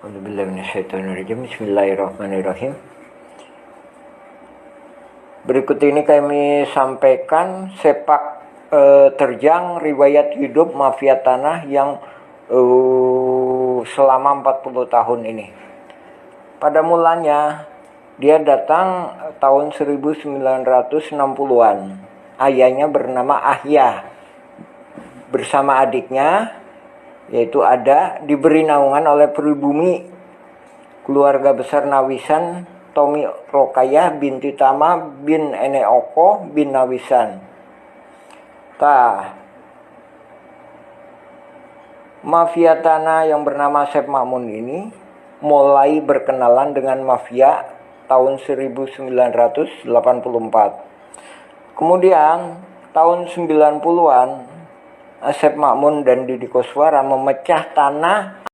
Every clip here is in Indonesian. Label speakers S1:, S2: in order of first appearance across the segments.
S1: Bismillahirrahmanirrahim. Berikut ini kami sampaikan sepak terjang riwayat hidup mafia tanah yang selama 40 tahun ini. Pada mulanya dia datang tahun 1960-an. Ayahnya bernama Ahya bersama adiknya yaitu Ada, diberi naungan oleh pribumi keluarga besar Nawisan, Tommy Rokayah binti Tama bin Eneoko bin Nawisan. Mafia tanah yang bernama Sep Makmun ini mulai berkenalan dengan mafia tahun 1984. Kemudian tahun 90-an Sep Makmun dan Didi Koswara memecah tanah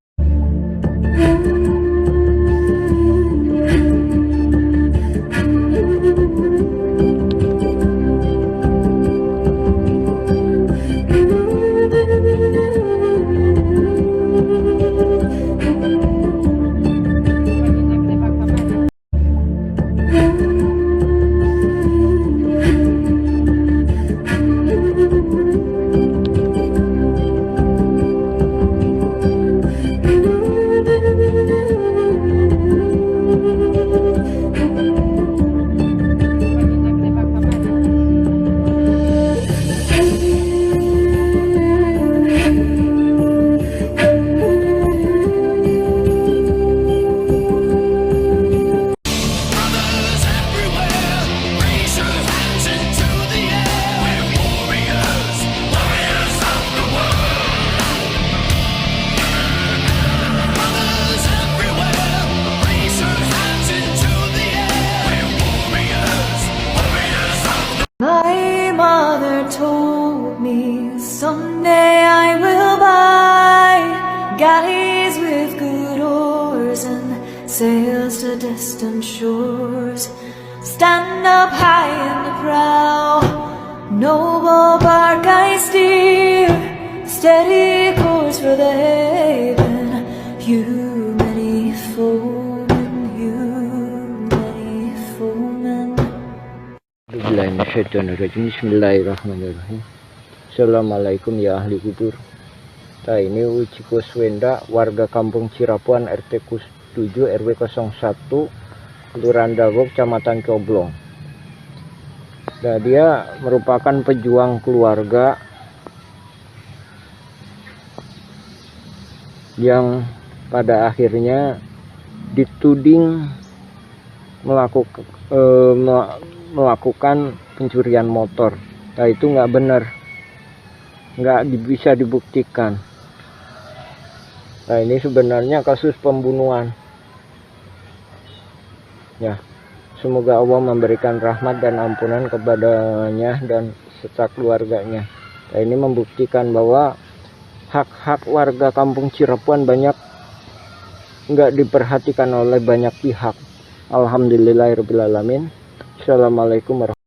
S2: My mother told me someday I will buy galleys with good oars and sails to distant shores. Stand up high in the prow, noble bark I steer, steady course for the haven, you many foemen, you many foemen.
S1: Bismillahirrahmanirrahim. Assalamualaikum ya ahli kubur. Ini Uci Kuswenda, warga kampung Cirapuan RT 7 RW 01 Kelurahan Dago Kecamatan Coblong. Dia merupakan pejuang keluarga yang pada akhirnya dituding melakukan pencurian motor. Itu nggak benar, nggak bisa dibuktikan. Ini sebenarnya kasus pembunuhan. Ya, semoga Allah memberikan rahmat dan ampunan kepadanya dan serta keluarganya. Ini membuktikan bahwa hak-hak warga kampung Cirapuan banyak nggak diperhatikan oleh banyak pihak. Alhamdulillahirrahmanirrahim. Assalamualaikum warahmatullahi wabarakatuh.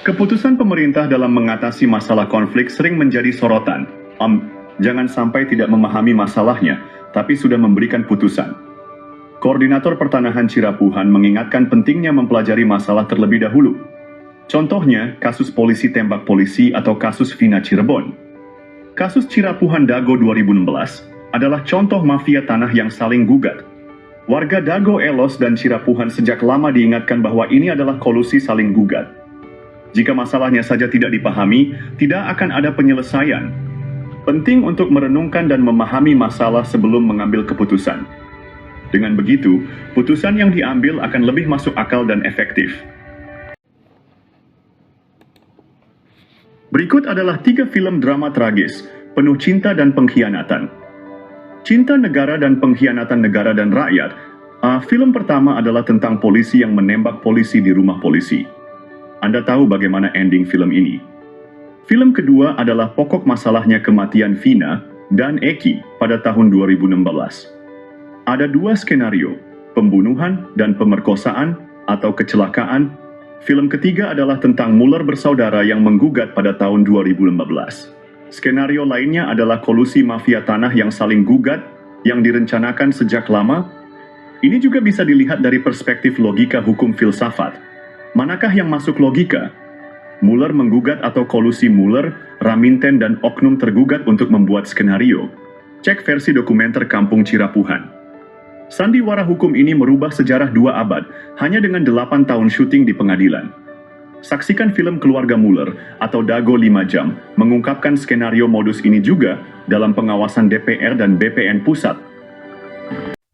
S3: Keputusan pemerintah dalam mengatasi masalah konflik sering menjadi sorotan. Jangan sampai tidak memahami masalahnya, tapi sudah memberikan putusan. Koordinator Pertanahan Cirapuhan mengingatkan pentingnya mempelajari masalah terlebih dahulu. Contohnya, kasus polisi tembak polisi atau kasus Vina Cirebon. Kasus Cirapuhan Dago 2016 adalah contoh mafia tanah yang saling gugat. Warga Dago Elos dan Cirapuhan sejak lama diingatkan bahwa ini adalah kolusi saling gugat. Jika masalahnya saja tidak dipahami, tidak akan ada penyelesaian. Penting untuk merenungkan dan memahami masalah sebelum mengambil keputusan. Dengan begitu, putusan yang diambil akan lebih masuk akal dan efektif. Berikut adalah 3 film drama tragis penuh cinta dan pengkhianatan. Cinta negara dan pengkhianatan negara dan rakyat. Film pertama adalah tentang polisi yang menembak polisi di rumah polisi. Anda tahu bagaimana ending film ini. Film kedua adalah pokok masalahnya kematian Vina dan Eki pada tahun 2016. Ada dua skenario, pembunuhan dan pemerkosaan atau kecelakaan. Film ketiga adalah tentang Muller bersaudara yang menggugat pada tahun 2015. Skenario lainnya adalah kolusi mafia tanah yang saling gugat yang direncanakan sejak lama. Ini juga bisa dilihat dari perspektif logika hukum filsafat. Manakah yang masuk logika? Muller menggugat atau kolusi Muller, Raminten dan oknum tergugat untuk membuat skenario. Cek versi dokumenter Kampung Cirapuhan. Sandiwara hukum ini merubah sejarah 2 abad hanya dengan 8 tahun syuting di pengadilan. Saksikan film Keluarga Muller atau Dago 5 Jam mengungkapkan skenario modus ini juga dalam pengawasan DPR dan BPN Pusat.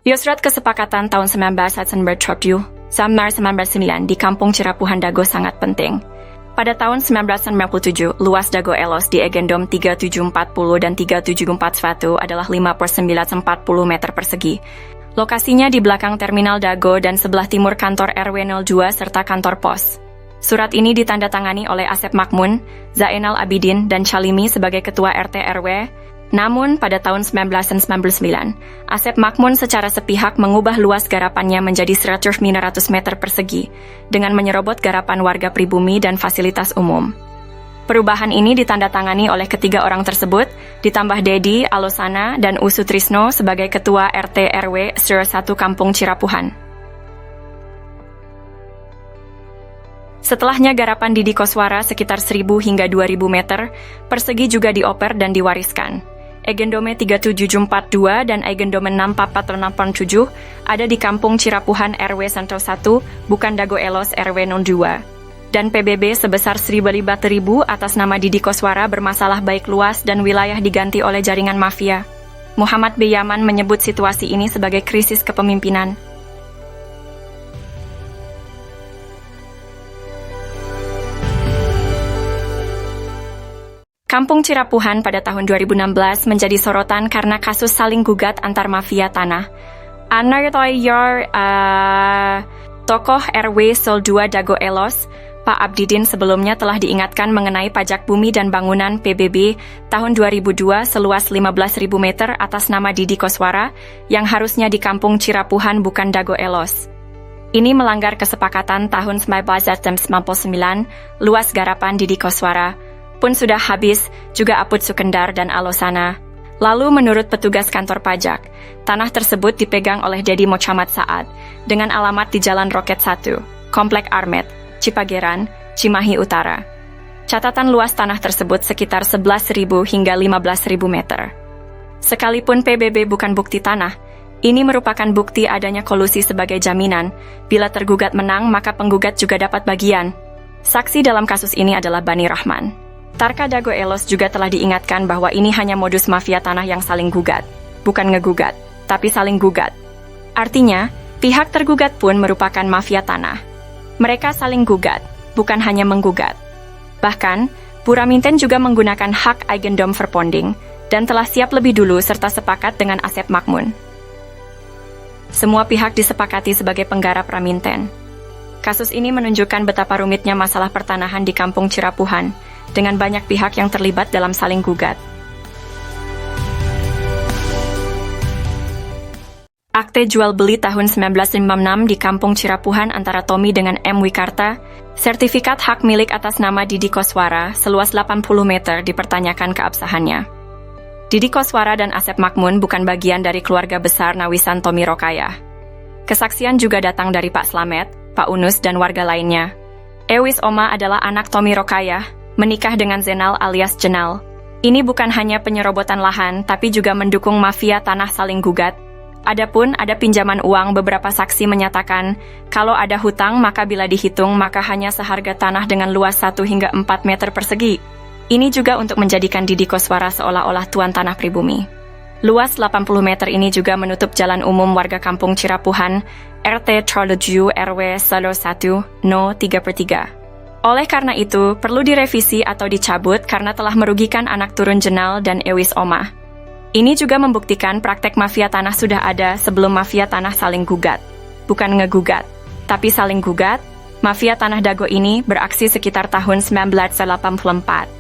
S4: Surat kesepakatan tahun 19 bertuju, Samar 1909 di Kampung Cirapuhan Dago sangat penting. Pada tahun 1997, luas Dago Elos di Egendom 3740 dan 3741 adalah 5/940 meter persegi. Lokasinya di belakang terminal Dago dan sebelah timur kantor RW 02 serta kantor pos. Surat ini ditandatangani oleh Asep Makmun, Zainal Abidin, dan Chalimi sebagai ketua RT RW. Namun, pada tahun 1999, Asep Makmun secara sepihak mengubah luas garapannya menjadi 100 meter persegi, dengan menyerobot garapan warga pribumi dan fasilitas umum. Perubahan ini ditandatangani oleh ketiga orang tersebut, ditambah Dedi, Alosana, dan Usutrisno sebagai ketua RT RW 01 Kampung Cirapuhan. Setelahnya garapan Didi Koswara sekitar 1.000 hingga 2.000 meter persegi juga dioper dan diwariskan. Egendome 3742 dan Egendome 64487 ada di Kampung Cirapuhan RW 101, bukan Dago Elos RW 02. Dan PBB sebesar 1.000 atas nama Didi Koswara bermasalah baik luas dan wilayah diganti oleh jaringan mafia. Muhammad B. Yaman menyebut situasi ini sebagai krisis kepemimpinan. Kampung Cirapuhan pada tahun 2016 menjadi sorotan karena kasus saling gugat antar mafia tanah. Tokoh RW 02 Dago Elos, Pak Abdidin sebelumnya telah diingatkan mengenai pajak bumi dan bangunan PBB tahun 2002 seluas 15.000 meter atas nama Didi Koswara yang harusnya di Kampung Cirapuhan bukan Dago Elos. Ini melanggar kesepakatan tahun 1999 luas garapan Didi Koswara pun sudah habis, juga Aput Sukendar dan Alosana. Lalu menurut petugas kantor pajak, tanah tersebut dipegang oleh Dedi Mocamat Saad dengan alamat di Jalan Roket 1, Komplek Armet, Cipageran, Cimahi Utara. Catatan luas tanah tersebut sekitar 11.000 hingga 15.000 meter. Sekalipun PBB bukan bukti tanah, ini merupakan bukti adanya kolusi sebagai jaminan. Bila tergugat menang, maka penggugat juga dapat bagian. Saksi dalam kasus ini adalah Bani Rahman. Tarka Dago Elos juga telah diingatkan bahwa ini hanya modus mafia tanah yang saling gugat, bukan ngegugat, tapi saling gugat. Artinya, pihak tergugat pun merupakan mafia tanah. Mereka saling gugat, bukan hanya menggugat. Bahkan, Puraminten juga menggunakan hak Eigendom Verponding dan telah siap lebih dulu serta sepakat dengan Asep Makmun. Semua pihak disepakati sebagai penggarap Raminten. Kasus ini menunjukkan betapa rumitnya masalah pertanahan di Kampung Cirapuhan, dengan banyak pihak yang terlibat dalam saling gugat. Akte jual beli tahun 1956 di Kampung Cirapuhan antara Tommy dengan M. Wikarta, sertifikat hak milik atas nama Didi Koswara seluas 80 meter dipertanyakan keabsahannya. Didi Koswara dan Asep Makmun bukan bagian dari keluarga besar Nawisan Tommy Rokayah. Kesaksian juga datang dari Pak Slamet, Pak Unus, dan warga lainnya. Ewis Oma adalah anak Tommy Rokayah, menikah dengan Zenal alias Jenal. Ini bukan hanya penyerobotan lahan, tapi juga mendukung mafia tanah saling gugat. Adapun ada pinjaman uang, beberapa saksi menyatakan, kalau ada hutang maka bila dihitung maka hanya seharga tanah dengan luas 1 hingga 4 meter persegi. Ini juga untuk menjadikan Didi Koswara seolah-olah tuan tanah pribumi. Luas 80 meter ini juga menutup jalan umum warga Kampung Cirapuhan, RT 37 RW 01 No 3/3. Oleh karena itu, perlu direvisi atau dicabut karena telah merugikan anak turun Jenal dan Ewis Omah. Ini juga membuktikan praktek mafia tanah sudah ada sebelum mafia tanah saling gugat. Bukan ngegugat, tapi saling gugat. Mafia tanah Dago ini beraksi sekitar tahun 1984.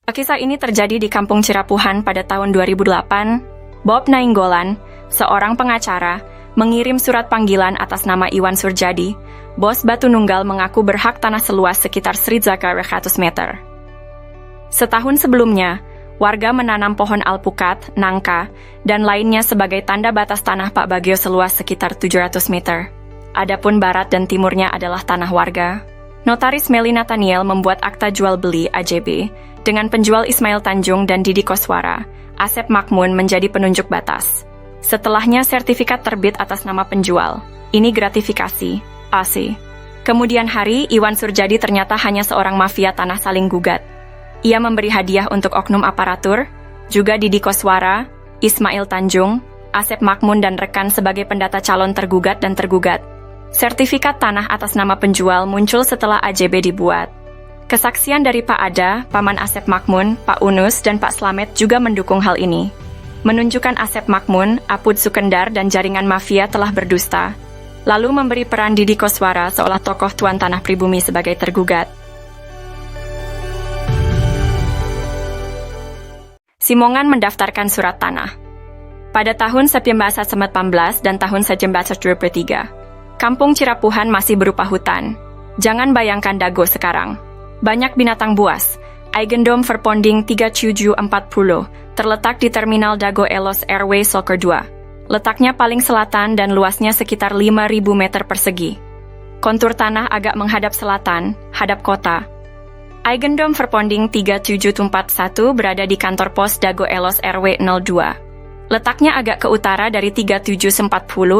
S4: Kisah ini terjadi di Kampung Cirapuhan pada tahun 2008. Bob Nainggolan, seorang pengacara, mengirim surat panggilan atas nama Iwan Surjadi, bos Batu Nunggal mengaku berhak tanah seluas sekitar 100 meter. Setahun sebelumnya, warga menanam pohon alpukat, nangka, dan lainnya sebagai tanda batas tanah Pak Bagio seluas sekitar 700 meter. Adapun barat dan timurnya adalah tanah warga. Notaris Meli Nathaniel membuat akta jual beli AJB dengan penjual Ismail Tanjung dan Didi Koswara. Asep Makmun menjadi penunjuk batas. Setelahnya sertifikat terbit atas nama penjual. Ini gratifikasi, AC. Kemudian hari, Iwan Surjadi ternyata hanya seorang mafia tanah saling gugat. Ia memberi hadiah untuk oknum aparatur, juga Didi Koswara, Ismail Tanjung, Asep Makmun dan rekan sebagai pendata calon tergugat dan tergugat. Sertifikat tanah atas nama penjual muncul setelah AJB dibuat. Kesaksian dari Pak Ada, Paman Asep Makmun, Pak Unus, dan Pak Slamet juga mendukung hal ini. Menunjukkan Asep Makmun, Apud Sukendar, dan jaringan mafia telah berdusta. Lalu memberi peran Didi Koswara seolah tokoh tuan tanah pribumi sebagai tergugat. Simongan mendaftarkan surat tanah. Pada tahun 1918 dan tahun 1923, Kampung Cirapuhan masih berupa hutan. Jangan bayangkan Dago sekarang. Banyak binatang buas. Eigendom Verponding 3740 terletak di Terminal Dago Elos Airway Soccer 2. Letaknya paling selatan dan luasnya sekitar 5.000 meter persegi. Kontur tanah agak menghadap selatan, hadap kota. Eigendom Verponding 3741 berada di kantor pos Dago Elos RW 02. Letaknya agak ke utara dari 3740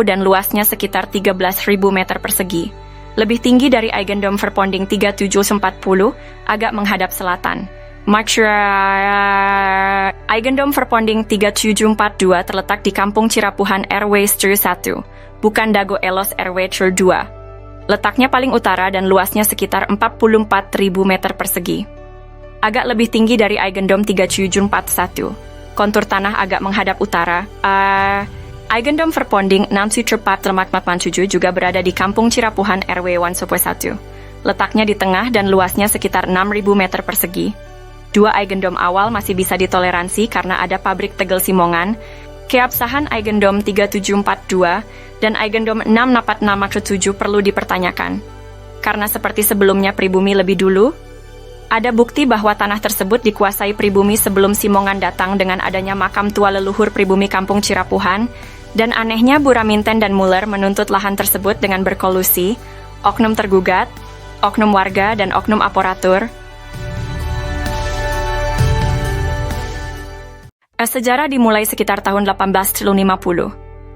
S4: dan luasnya sekitar 13.000 meter persegi. Lebih tinggi dari Eigendom Verponding 3740, agak menghadap selatan. Eigendom Verponding 3742 terletak di Kampung Cirapuhan RW 1, bukan Dago Elos RW 2. Letaknya paling utara dan luasnya sekitar 44.000 meter persegi. Agak lebih tinggi dari Eigendom 3741. Kontur tanah agak menghadap utara. Eigendom Verponding 6747 juga berada di Kampung Cirapuhan RW 1. Letaknya di tengah dan luasnya sekitar 6.000 meter persegi. Dua Eigendom awal masih bisa ditoleransi karena ada pabrik tegel Simongan. Keabsahan Eigendom 3742 dan Eigendom 646 perlu dipertanyakan. Karena seperti sebelumnya pribumi lebih dulu, ada bukti bahwa tanah tersebut dikuasai pribumi sebelum Simongan datang dengan adanya makam tua leluhur pribumi Kampung Cirapuhan, dan anehnya Buraminten dan Muller menuntut lahan tersebut dengan berkolusi, oknum tergugat, oknum warga, dan oknum aparatur. Sejarah dimulai sekitar tahun 1850.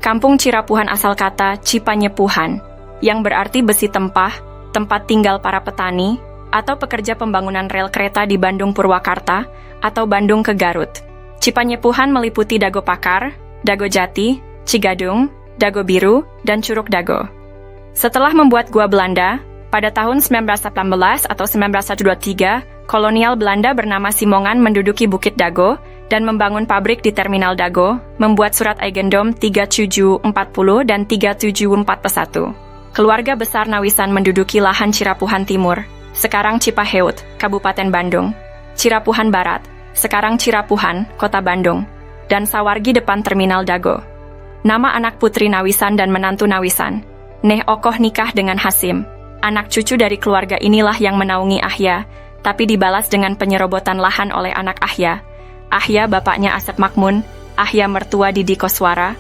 S4: Kampung Cirapuhan asal kata Cipanyepuhan, yang berarti besi tempah, tempat tinggal para petani, atau pekerja pembangunan rel kereta di Bandung Purwakarta, atau Bandung ke Garut. Cipanyepuhan meliputi Dago Pakar, Dago Jati, Cigadung, Dago Biru, dan Curug Dago. Setelah membuat gua Belanda, pada tahun 1918 atau 1923, kolonial Belanda bernama Simongan menduduki Bukit Dago, dan membangun pabrik di Terminal Dago, membuat surat Eigendom 3740 dan 3741. Keluarga besar Nawisan menduduki lahan Cirapuhan Timur, sekarang Cipaheut, Kabupaten Bandung, Cirapuhan Barat, sekarang Cirapuhan, Kota Bandung, dan Sawargi depan Terminal Dago. Nama anak putri Nawisan dan menantu Nawisan, Neh Okoh nikah dengan Hasim. Anak cucu dari keluarga inilah yang menaungi Ahya, tapi dibalas dengan penyerobotan lahan oleh anak Ahya. Ahya bapaknya Asep Makmun, Ahya mertua Didi Koswara.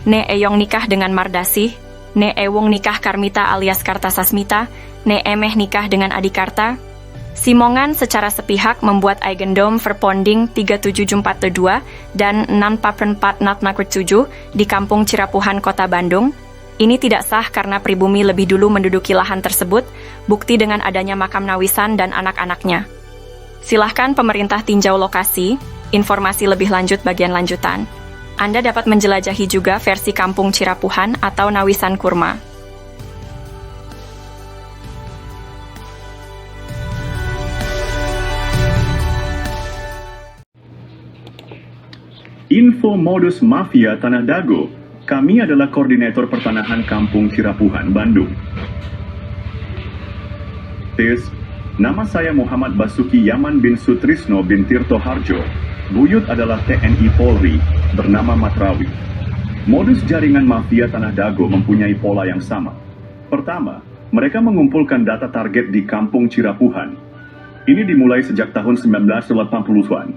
S4: Ne Eyong nikah dengan Mardasih, Ne Ewung nikah Karmita alias Kartasasmita, Ne Emeh nikah dengan Adikarta. Simongan secara sepihak membuat Eigendom Verponding 3742 dan 644 di Kampung Cirapuhan, Kota Bandung. Ini tidak sah karena pribumi lebih dulu menduduki lahan tersebut, bukti dengan adanya makam Nawisan dan anak-anaknya. Silahkan pemerintah tinjau lokasi, informasi lebih lanjut bagian lanjutan. Anda dapat menjelajahi juga versi Kampung Cirapuhan atau Nawisan Kurma.
S3: Info modus mafia Tanah Dago. Kami adalah Koordinator Pertanahan Kampung Cirapuhan, Bandung. Tes, nama saya Muhammad Basuki Yaman bin Sutrisno bin Tirto Harjo. Buyut adalah TNI Polri, bernama Matrawi. Modus jaringan mafia Tanah Dago mempunyai pola yang sama. Pertama, mereka mengumpulkan data target di Kampung Cirapuhan. Ini dimulai sejak tahun 1980-an.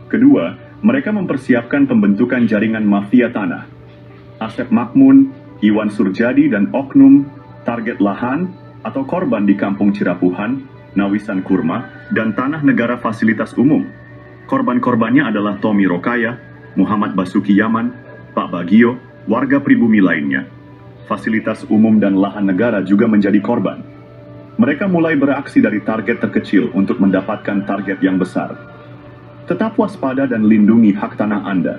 S3: Kedua, mereka mempersiapkan pembentukan jaringan mafia tanah. Asep Makmun, Iwan Surjadi, dan oknum target lahan atau korban di Kampung Cirapuhan, Nawisan Kurma, dan tanah negara fasilitas umum. Korban-korbannya adalah Tommy Rokaya, Muhammad Basuki Yaman, Pak Bagio, warga pribumi lainnya. Fasilitas umum dan lahan negara juga menjadi korban. Mereka mulai beraksi dari target terkecil untuk mendapatkan target yang besar. Tetap waspada dan lindungi hak tanah Anda.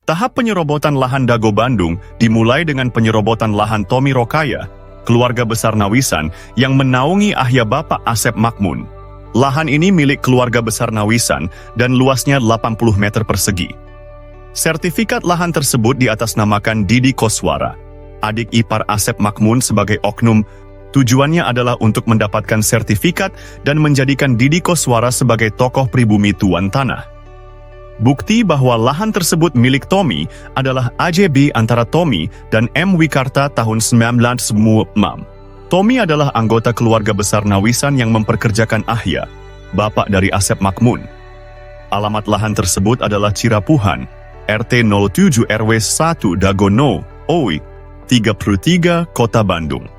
S5: Tahap penyerobotan lahan Dago Bandung dimulai dengan penyerobotan lahan Tommy Rokaya, keluarga besar Nawisan yang menaungi ayah Bapak Asep Makmun. Lahan ini milik keluarga besar Nawisan dan luasnya 80 meter persegi. Sertifikat lahan tersebut diatasnamakan Didi Koswara, adik ipar Asep Makmun sebagai oknum. Tujuannya adalah untuk mendapatkan sertifikat dan menjadikan Didi Koswara sebagai tokoh pribumi tuan tanah. Bukti bahwa lahan tersebut milik Tommy adalah AJB antara Tommy dan M. Wikarta tahun 1996. Tommy adalah anggota keluarga besar Nawisan yang memperkerjakan Ahya, bapak dari Asep Makmun. Alamat lahan tersebut adalah Cirapuhan, RT 07 RW 1 Dagono, OI, 33, Kota Bandung.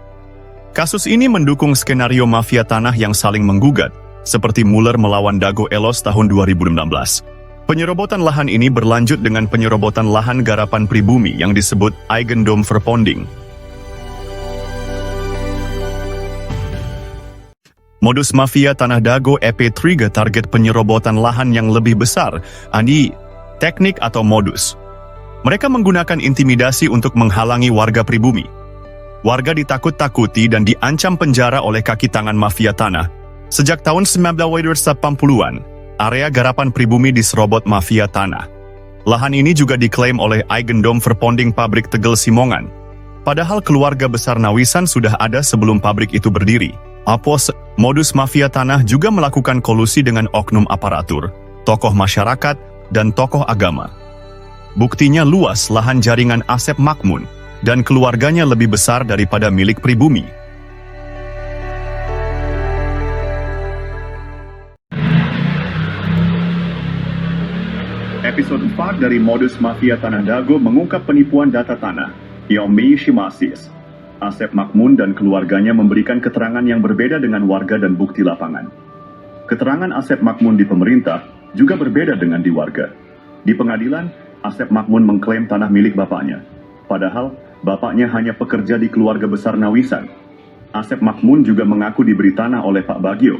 S5: Kasus ini mendukung skenario mafia tanah yang saling menggugat, seperti Muller melawan Dago Elos tahun 2016. Penyerobotan lahan ini berlanjut dengan penyerobotan lahan garapan pribumi yang disebut Eigendom Verponding. Modus mafia Tanah Dago EP3 target penyerobotan lahan yang lebih besar, ani teknik atau modus. Mereka menggunakan intimidasi untuk menghalangi warga pribumi. Warga ditakut-takuti dan diancam penjara oleh kaki tangan mafia tanah. Sejak tahun 1980-an, area garapan pribumi diserobot mafia tanah. Lahan ini juga diklaim oleh Eigendom Verponding pabrik Tegel Simongan. Padahal keluarga besar Nawisan sudah ada sebelum pabrik itu berdiri. Modus mafia tanah juga melakukan kolusi dengan oknum aparatur, tokoh masyarakat, dan tokoh agama. Buktinya luas lahan jaringan Asep Makmun, dan keluarganya lebih besar daripada milik pribumi.
S3: Episode 4 dari Modus Mafia Tanah Dago mengungkap penipuan data tanah, Yomi Shimasis. Asep Makmun dan keluarganya memberikan keterangan yang berbeda dengan warga dan bukti lapangan. Keterangan Asep Makmun di pemerintah juga berbeda dengan di warga. Di pengadilan, Asep Makmun mengklaim tanah milik bapaknya. Padahal, bapaknya hanya pekerja di keluarga besar Nawisan. Asep Makmun juga mengaku diberi tanah oleh Pak Bagio.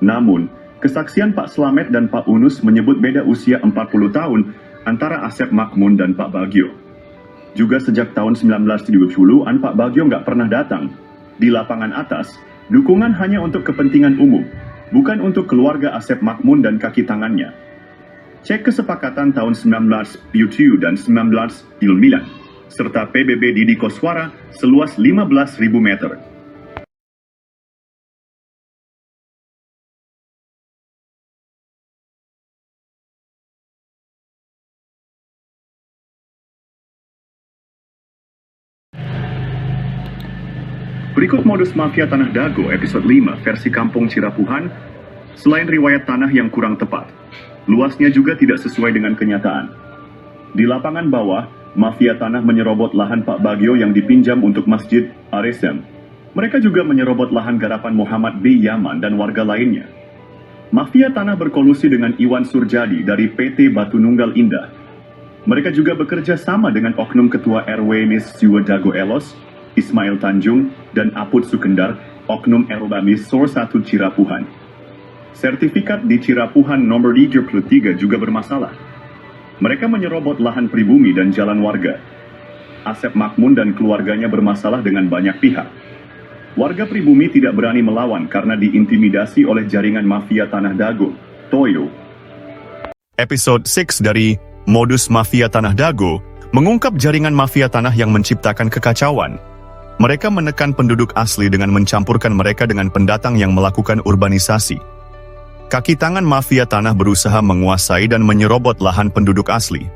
S3: Namun, kesaksian Pak Slamet dan Pak Unus menyebut beda usia 40 tahun antara Asep Makmun dan Pak Bagio. Juga sejak tahun 1970-an Pak Bagio nggak pernah datang. Di lapangan atas, dukungan hanya untuk kepentingan umum, bukan untuk keluarga Asep Makmun dan kaki tangannya. Cek kesepakatan tahun 1977 dan 1999, serta PBB Didi Koswara seluas 15.000 meter. Berikut modus mafia Tanah Dago episode 5 versi Kampung Cirapuhan. Selain riwayat tanah yang kurang tepat, luasnya juga tidak sesuai dengan kenyataan. Di lapangan bawah, mafia tanah menyerobot lahan Pak Bagio yang dipinjam untuk Masjid Aresem. Mereka juga menyerobot lahan garapan Muhammad B. Yaman dan warga lainnya. Mafia tanah berkolusi dengan Iwan Surjadi dari PT Batu Nunggal Indah. Mereka juga bekerja sama dengan oknum ketua RW Nis Jiwa Dago Elos, Ismail Tanjung, dan Aput Sukendar, oknum Erbamis Sor 1 Cirapuhan. Sertifikat di Cirapuhan nomor 33 juga bermasalah. Mereka menyerobot lahan pribumi dan jalan warga. Asep Makmun dan keluarganya bermasalah dengan banyak pihak. Warga pribumi tidak berani melawan karena diintimidasi oleh jaringan mafia Tanah Dago, Toyo.
S5: Episode 6 dari Modus Mafia Tanah Dago mengungkap jaringan mafia tanah yang menciptakan kekacauan. Mereka menekan penduduk asli dengan mencampurkan mereka dengan pendatang yang melakukan urbanisasi. Kaki tangan mafia tanah berusaha menguasai dan menyerobot lahan penduduk asli.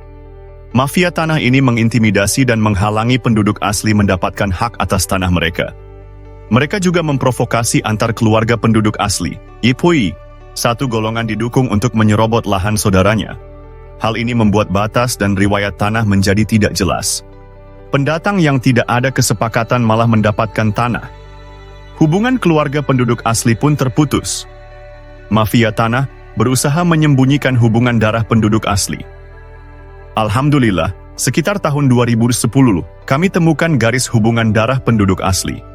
S5: Mafia tanah ini mengintimidasi dan menghalangi penduduk asli mendapatkan hak atas tanah mereka. Mereka juga memprovokasi antar keluarga penduduk asli, Ipui. Satu golongan didukung untuk menyerobot lahan saudaranya. Hal ini membuat batas dan riwayat tanah menjadi tidak jelas. Pendatang yang tidak ada kesepakatan malah mendapatkan tanah. Hubungan keluarga penduduk asli pun terputus. Mafia tanah berusaha menyembunyikan hubungan darah penduduk asli. Alhamdulillah, sekitar tahun 2010, kami temukan garis hubungan darah penduduk asli.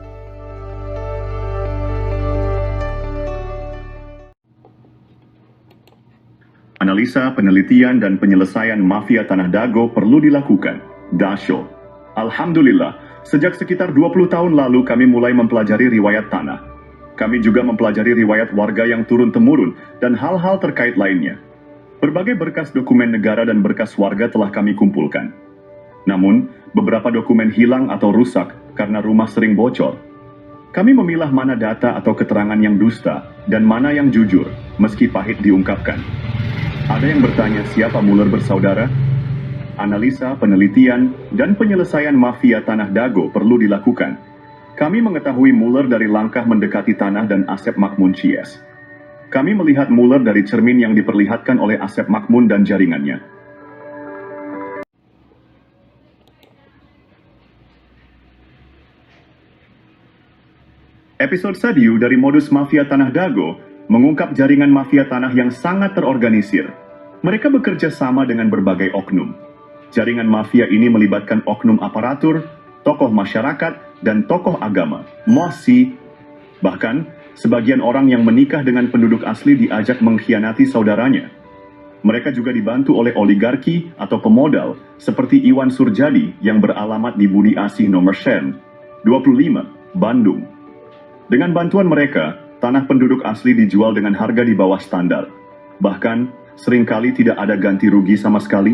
S3: Analisa, penelitian, dan penyelesaian mafia Tanah Dago perlu dilakukan. Dasyo. Alhamdulillah, sejak sekitar 20 tahun lalu kami mulai mempelajari riwayat tanah. Kami juga mempelajari riwayat warga yang turun-temurun dan hal-hal terkait lainnya. Berbagai berkas dokumen negara dan berkas warga telah kami kumpulkan. Namun, beberapa dokumen hilang atau rusak karena rumah sering bocor. Kami memilah mana data atau keterangan yang dusta dan mana yang jujur, meski pahit diungkapkan. Ada yang bertanya siapa Muller bersaudara? Analisa, penelitian, dan penyelesaian mafia Tanah Dago perlu dilakukan. Kami mengetahui Muller dari langkah mendekati tanah dan Asep Makmun Cies. Kami melihat Muller dari cermin yang diperlihatkan oleh Asep Makmun dan jaringannya. Episode Sadiu dari Modus Mafia Tanah Dago mengungkap jaringan mafia tanah yang sangat terorganisir. Mereka bekerja sama dengan berbagai oknum. Jaringan mafia ini melibatkan oknum aparatur, tokoh masyarakat, dan tokoh agama, mosi. Bahkan, sebagian orang yang menikah dengan penduduk asli diajak mengkhianati saudaranya. Mereka juga dibantu oleh oligarki atau pemodal, seperti Iwan Surjadi yang beralamat di Budi Asih nomor Shen, 25, Bandung. Dengan bantuan mereka, tanah penduduk asli dijual dengan harga di bawah standar. Bahkan, seringkali tidak ada ganti rugi sama sekali.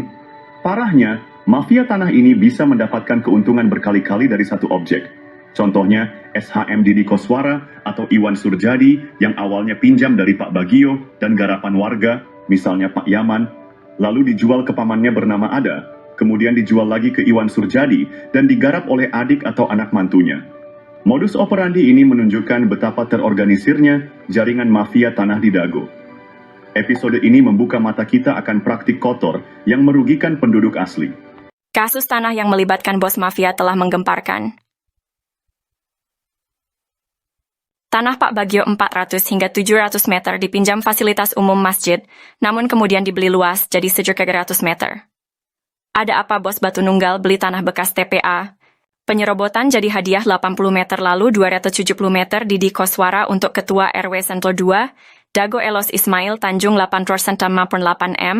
S3: Parahnya, mafia tanah ini bisa mendapatkan keuntungan berkali-kali dari satu objek. Contohnya, SHM Didi Koswara atau Iwan Surjadi yang awalnya pinjam dari Pak Bagio dan garapan warga, misalnya Pak Yaman, lalu dijual ke pamannya bernama Ada, kemudian dijual lagi ke Iwan Surjadi dan digarap oleh adik atau anak mantunya. Modus operandi ini menunjukkan betapa terorganisirnya jaringan mafia tanah di Dago. Episode ini membuka mata kita akan praktik kotor yang merugikan penduduk asli.
S4: Kasus tanah yang melibatkan bos mafia telah menggemparkan. Tanah Pak Bagio 400 hingga 700 meter dipinjam fasilitas umum masjid, namun kemudian dibeli luas jadi 700 meter. Ada apa bos Batu Nunggal beli tanah bekas TPA? Penyerobotan jadi hadiah 80 meter lalu 270 meter Didi Koswara untuk Ketua RW Sentul 2, Dago Elos Ismail Tanjung 8% 8M,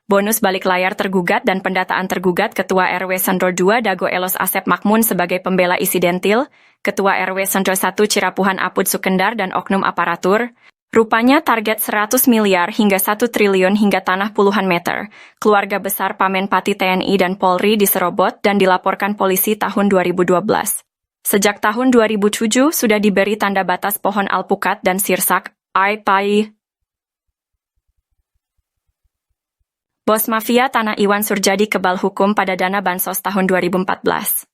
S4: bonus balik layar tergugat dan pendataan tergugat Ketua RW Sentul 2 Dago Elos Asep Makmun sebagai pembela Isidentil, Ketua RW Sentul 1 Cirapuhan Apud Sukendar dan oknum aparatur. Rupanya target 100 miliar hingga 1 triliun hingga tanah puluhan meter. Keluarga besar Pamenpati TNI dan Polri diserobot dan dilaporkan polisi tahun 2012. Sejak tahun 2007 sudah diberi tanda batas pohon alpukat dan sirsak, AIPAI. Bos mafia tanah Iwan Surjadi kebal hukum pada dana bansos tahun 2014.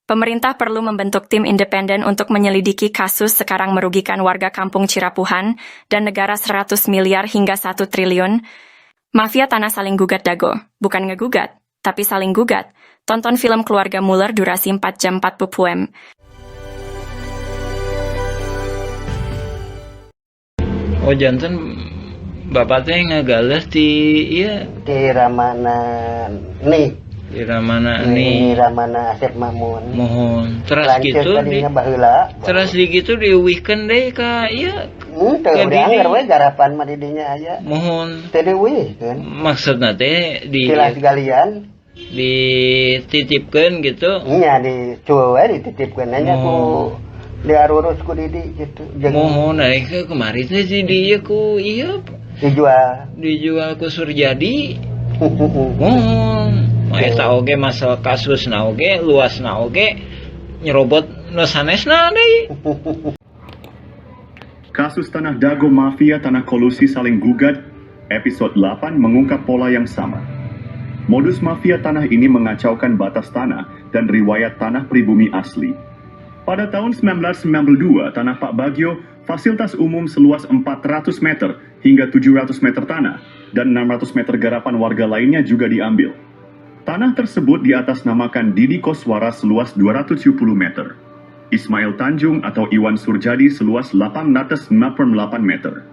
S4: Pemerintah perlu membentuk tim independen untuk menyelidiki kasus sekarang merugikan warga kampung Cirapuhan dan negara 100 miliar hingga 1 triliun. Mafia tanah saling gugat Dago, bukan ngegugat, tapi saling gugat. Tonton film Keluarga Muller durasi 4 jam 40 m.
S6: Oh janten bapak teh ngagales di iya
S7: di Ramana nih
S6: di Ramana
S7: di
S6: nih
S7: Ramana Asep Makmun
S6: mohon terus
S7: lanceuk
S6: gitu di
S7: tadinya baheula
S6: terus di gitu diuwihkeun deui ka ieu
S7: teu
S6: Ke
S7: udah
S6: didi.
S7: we garapan mah didinya aya
S6: mohon
S7: teu diuwihkeun
S6: maksudna teh di
S7: tilas galian
S6: dititipkeun gitu
S7: nya di cuwe dititipkeun nya ku Dia urus ku Didi gitu.
S6: Mohon naik ke kemari teh si dia ku iya
S7: Dijual.
S6: ku Surjadi. Mohon. Eta oge masalah kasusna oge, luasna oge nyerobot nu sanesna deui.
S3: Kasus Tanah Dago Mafia Tanah Kolusi Saling Gugat, episode 8 mengungkap pola yang sama. Modus mafia tanah ini mengacaukan batas tanah dan riwayat tanah pribumi asli. Pada tahun 1992, tanah Pak Bagio, fasilitas umum seluas 400 meter hingga 700 meter tanah, dan 600 meter garapan warga lainnya juga diambil. Tanah tersebut diatasnamakan Didi Koswara seluas 270 meter. Ismail Tanjung atau Iwan Surjadi seluas 898 meter.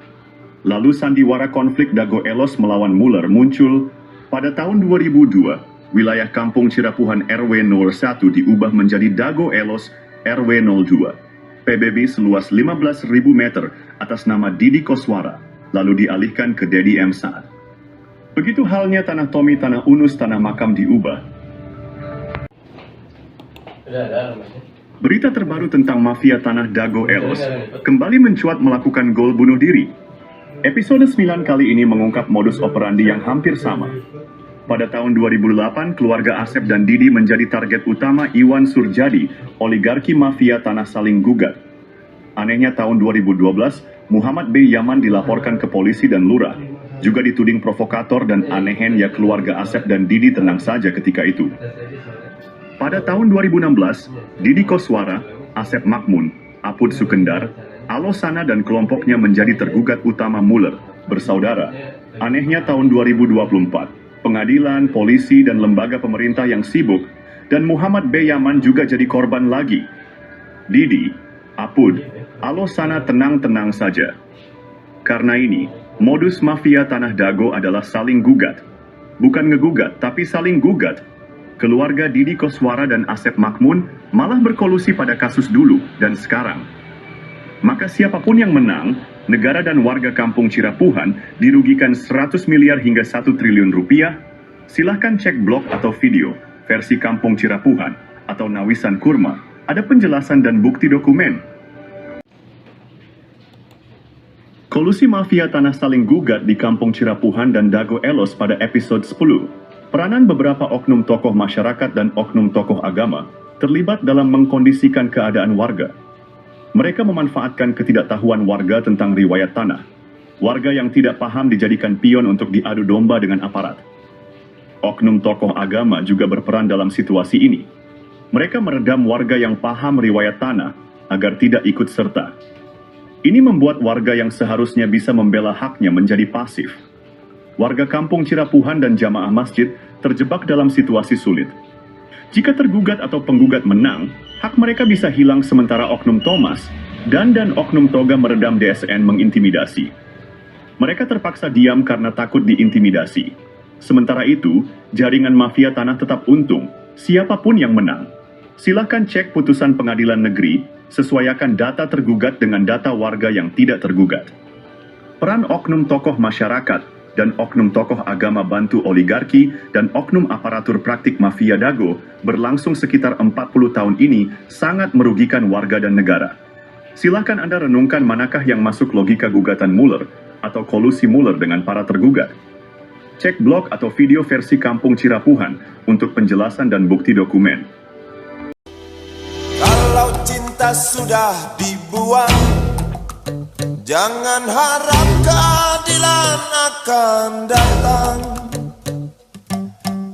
S3: Lalu sandiwara konflik Dago Elos melawan Muller muncul. Pada tahun 2002, wilayah Kampung Cirapuhan RW 01 diubah menjadi Dago Elos RW 02. PBB seluas 15.000 meter atas nama Didi Koswara, lalu dialihkan ke Dedi M. Saad. Begitu halnya tanah Tommy, tanah Unus, tanah makam diubah. Berita terbaru tentang mafia tanah Dago Elos kembali mencuat melakukan gol bunuh diri. Episode 9 kali ini mengungkap modus operandi yang hampir sama. Pada tahun 2008, keluarga Asep dan Didi menjadi target utama Iwan Surjadi, oligarki mafia tanah Saling Gugat. Anehnya tahun 2012, Muhammad B. Yaman dilaporkan ke polisi dan lurah. Juga dituding provokator dan anehen ya keluarga Asep dan Didi tenang saja ketika itu. Pada tahun 2016, Didi Koswara, Asep Makmun, Apud Sukendar, Alosana dan kelompoknya menjadi tergugat utama Muller, bersaudara. Anehnya tahun 2024, pengadilan, polisi, dan lembaga pemerintah yang sibuk, dan Muhammad B. Yaman juga jadi korban lagi. Didi, Apud, Alosana tenang-tenang saja. Karena ini, modus mafia Tanah Dago adalah saling gugat. Bukan ngegugat, tapi saling gugat. Keluarga Didi Koswara dan Asep Makmun malah berkolusi pada kasus dulu dan sekarang. Maka siapapun yang menang, negara dan warga Kampung Cirapuhan dirugikan 100 miliar hingga 1 triliun rupiah. Silahkan cek blog atau video versi Kampung Cirapuhan atau Nawisan Kurma. Ada penjelasan dan bukti dokumen. Kolusi mafia tanah saling gugat di Kampung Cirapuhan dan Dago Elos pada episode 10. Peranan beberapa oknum tokoh masyarakat dan oknum tokoh agama terlibat dalam mengkondisikan keadaan warga. Mereka memanfaatkan ketidaktahuan warga tentang riwayat tanah. Warga yang tidak paham dijadikan pion untuk diadu domba dengan aparat. Oknum tokoh agama juga berperan dalam situasi ini. Mereka meredam warga yang paham riwayat tanah agar tidak ikut serta. Ini membuat warga yang seharusnya bisa membela haknya menjadi pasif. Warga Kampung Cirapuhan dan jamaah masjid terjebak dalam situasi sulit. Jika tergugat atau penggugat menang, hak mereka bisa hilang sementara oknum Thomas dan oknum Toga meredam DSN mengintimidasi. Mereka terpaksa diam karena takut diintimidasi. Sementara itu, jaringan mafia tanah tetap untung, siapapun yang menang. Silakan cek putusan pengadilan negeri, sesuaikan data tergugat dengan data warga yang tidak tergugat. Peran oknum tokoh masyarakat dan oknum tokoh agama bantu oligarki dan oknum aparatur praktik mafia Dago berlangsung sekitar 40 tahun ini sangat merugikan warga dan negara. Silakan Anda renungkan manakah yang masuk logika gugatan Muller atau kolusi Muller dengan para tergugat. Cek blog atau video versi Kampung Cirapuhan untuk penjelasan dan bukti dokumen.
S8: Kalau cinta sudah dibuang, jangan harap keadilan akan datang.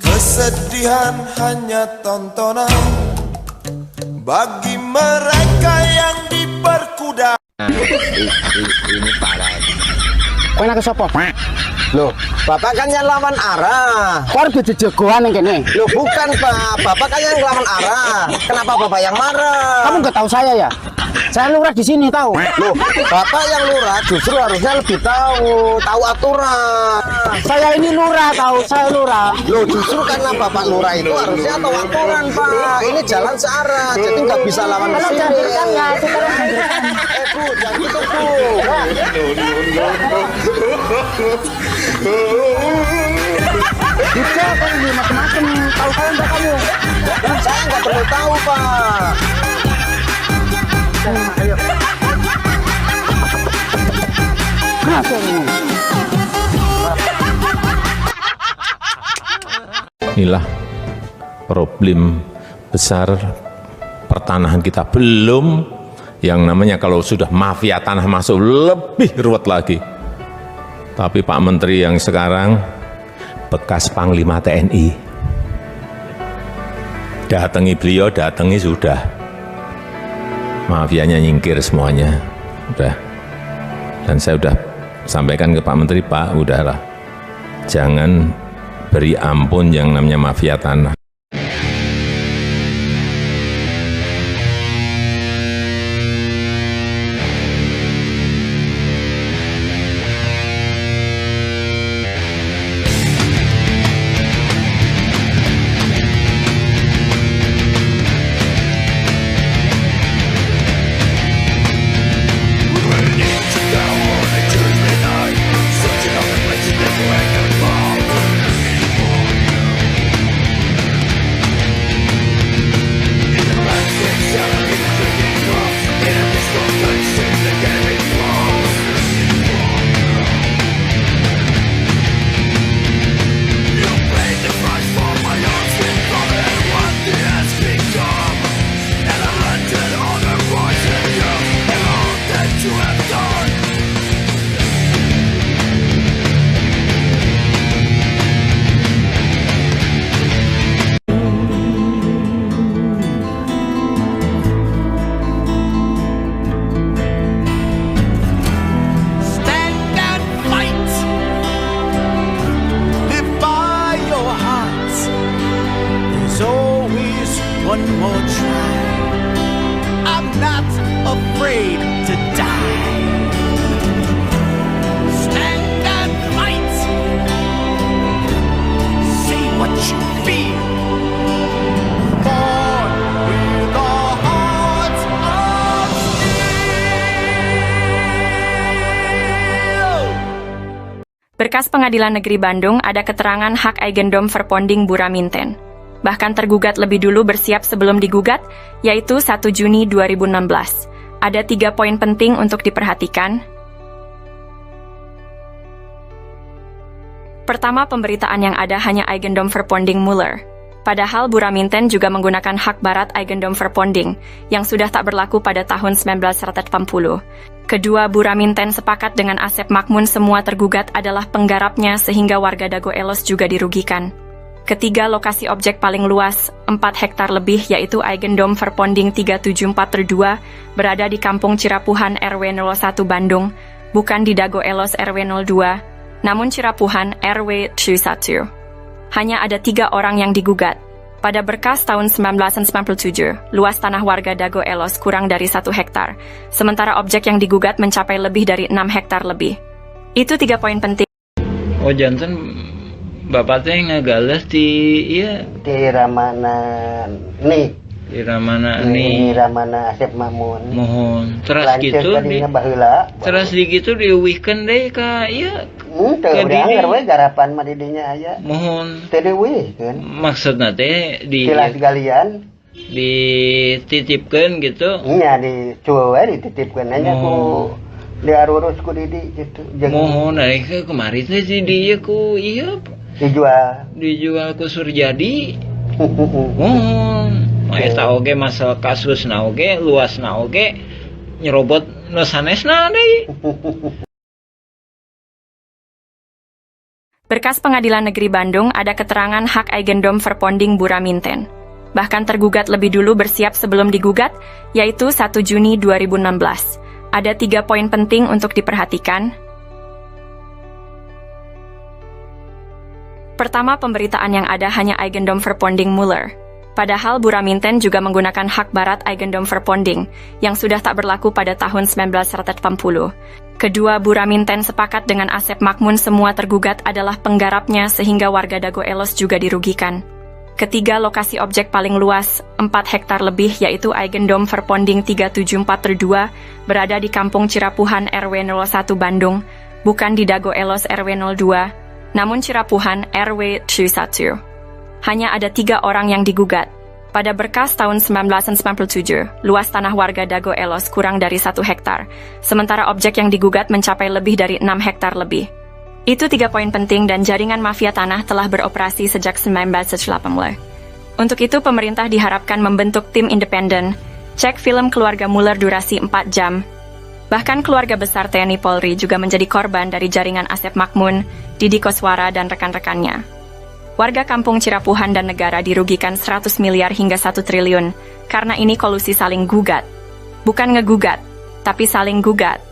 S8: Kesedihan hanya tontonan bagi mereka yang diperkuda.
S9: Ini parah. Kowe nak sapa? Loh, Bapak kan yang lawan arah. Kok ada jagoan yang kene? Loh, bukan Pak, Bapak kan yang lawan arah. Kenapa Bapak yang marah? Kamu nggak tahu saya ya? Saya lurah di sini tahu. Loh, Bapak yang lurah justru harusnya lebih tahu aturan. Saya ini lurah tahu, saya lurah. Loh, justru karena Bapak lurah itu harusnya tahu aturan, Pak. Ini jalan searah, jadi nggak bisa lawan ke sini. Bu, jangan gitu, Bu. Bisa kan ini macam-macam. Tahu saya enggak kamu? Saya nggak perlu tahu, Pak.
S10: Inilah problem besar pertanahan kita. Belum yang namanya kalau sudah mafia tanah masuk lebih ruwet lagi. Tapi Pak Menteri yang sekarang bekas Panglima TNI, datangi beliau, datangi sudah, mafianya nyingkir semuanya, udah. Dan saya udah sampaikan ke Pak Menteri, Pak, udahlah, jangan beri ampun yang namanya mafia tanah.
S8: one more try. I'm not afraid to die. Stand and fight. Say what you feel. Born with a heart of steel.
S4: Berkas Pengadilan Negeri Bandung ada keterangan hak Eigendom Verponding Buraminten. Bahkan tergugat lebih dulu bersiap sebelum digugat, yaitu 1 Juni 2016. Ada 3 poin penting untuk diperhatikan. Pertama, pemberitaan yang ada hanya Eigendom Verponding Muller. Padahal Buraminten juga menggunakan hak barat Eigendom Verponding, yang sudah tak berlaku pada tahun 1980. Kedua, Buraminten sepakat dengan Asep Makmun semua tergugat adalah penggarapnya sehingga warga Dago Elos juga dirugikan. Ketiga, lokasi objek paling luas, 4 hektar lebih, yaitu Eigendom Verponding 374/2, berada di Kampung Cirapuhan RW 01 Bandung, bukan di Dago Elos RW 02, namun Cirapuhan RW 31. Hanya ada 3 orang yang digugat. Pada berkas tahun 1997, luas tanah warga Dago Elos kurang dari 1 hektar, sementara objek yang digugat mencapai lebih dari 6 hektar lebih. Itu 3 poin penting.
S6: Oh, janten Bapak teh ngegales di iya
S7: di Ramana nih
S6: di Ramana
S7: di Ramana Asep Makmun
S6: mohon terus
S7: Lances
S6: gitu di
S7: baheula
S6: terus di gitu diuwihkeun deui ka ieu
S7: teu udah we garapan mah di dinya aya
S6: mohon
S7: teu diuwihkeun
S6: maksudna teh di
S7: silas galian
S6: dititipkeun gitu
S7: iya di cueu we dititipkeun nya ku diarurus ku Didi gitu
S6: mohon kemarin teh di dieu ku ieu
S7: dijual
S6: ku Surjadi. Mohon eta oge masalah kasusna oge luasna oge nyerobot nu sanesna deui.
S4: Berkas Pengadilan Negeri Bandung ada keterangan hak Eigendom Verponding Buraminten. Bahkan tergugat lebih dulu bersiap sebelum digugat, yaitu 1 Juni 2016. Ada 3 poin penting untuk diperhatikan. Pertama, pemberitaan yang ada hanya Eigendom Verponding Muller. Padahal Buraminten juga menggunakan hak barat Eigendom Verponding, yang sudah tak berlaku pada tahun 1980. Kedua, Buraminten sepakat dengan Asep Makmun semua tergugat adalah penggarapnya sehingga warga Dago Elos juga dirugikan. Ketiga, lokasi objek paling luas, 4 hektar lebih, yaitu Eigendom Verponding 374/2, berada di Kampung Cirapuhan RW 01 Bandung, bukan di Dago Elos RW 02, namun Cirapuhan RW 31. Hanya ada 3 orang yang digugat. Pada berkas tahun 1997, luas tanah warga Dago Elos kurang dari 1 hektar, sementara objek yang digugat mencapai lebih dari 6 hektar lebih. Itu 3 poin penting dan jaringan mafia tanah telah beroperasi sejak 1918. Untuk itu pemerintah diharapkan membentuk tim independen, cek film keluarga Muller durasi 4 jam. Bahkan keluarga besar TNI Polri juga menjadi korban dari jaringan Asep Makmun, Didi Koswara dan rekan-rekannya. Warga kampung Cirapuhan dan negara dirugikan 100 miliar hingga 1 triliun, karena ini kolusi saling gugat. Bukan ngegugat, tapi saling gugat.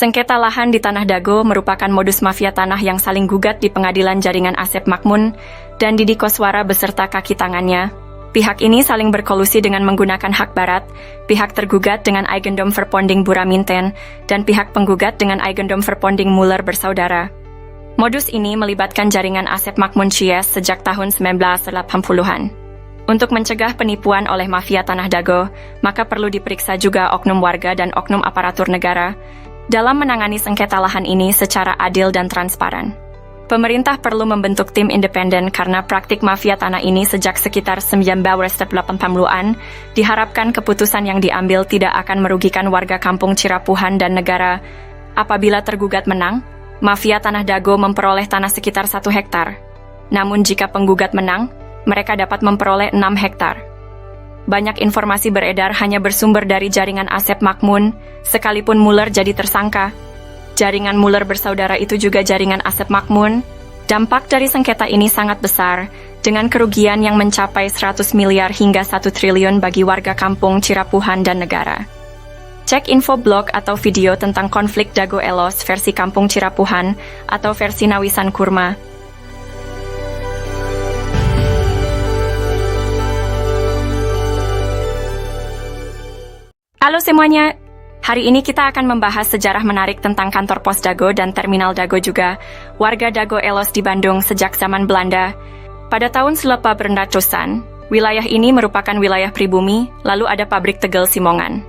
S4: Sengketa lahan di Tanah Dago merupakan modus mafia tanah yang saling gugat di pengadilan jaringan Asep Makmun dan Didi Koswara beserta kaki tangannya. Pihak ini saling berkolusi dengan menggunakan hak barat, pihak tergugat dengan Eigendom Verponding Buraminten, dan pihak penggugat dengan Eigendom Verponding Muller bersaudara. Modus ini melibatkan jaringan Asep Makmun Cies sejak tahun 1980-an. Untuk mencegah penipuan oleh mafia Tanah Dago, maka perlu diperiksa juga oknum warga dan oknum aparatur negara dalam menangani sengketa lahan ini secara adil dan transparan. Pemerintah perlu membentuk tim independen karena praktik mafia tanah ini sejak sekitar 1980-an, diharapkan keputusan yang diambil tidak akan merugikan warga kampung Cirapuhan dan negara. Apabila tergugat menang, mafia Tanah Dago memperoleh tanah sekitar 1 hektar. Namun jika penggugat menang, mereka dapat memperoleh 6 hektar. Banyak informasi beredar hanya bersumber dari jaringan Asep Makmun, sekalipun Muller jadi tersangka. Jaringan Muller bersaudara itu juga jaringan Asep Makmun. Dampak dari sengketa ini sangat besar, dengan kerugian yang mencapai 100 miliar hingga 1 triliun bagi warga kampung Cirapuhan dan negara. Cek info blog atau video tentang konflik Dago Elos versi kampung Cirapuhan atau versi Nawisan Kurma. Halo semuanya, hari ini kita akan membahas sejarah menarik tentang kantor pos Dago dan terminal Dago juga, warga Dago Elos di Bandung sejak zaman Belanda. Pada tahun 1800-an, wilayah ini merupakan wilayah pribumi, lalu ada pabrik tegel Simongan.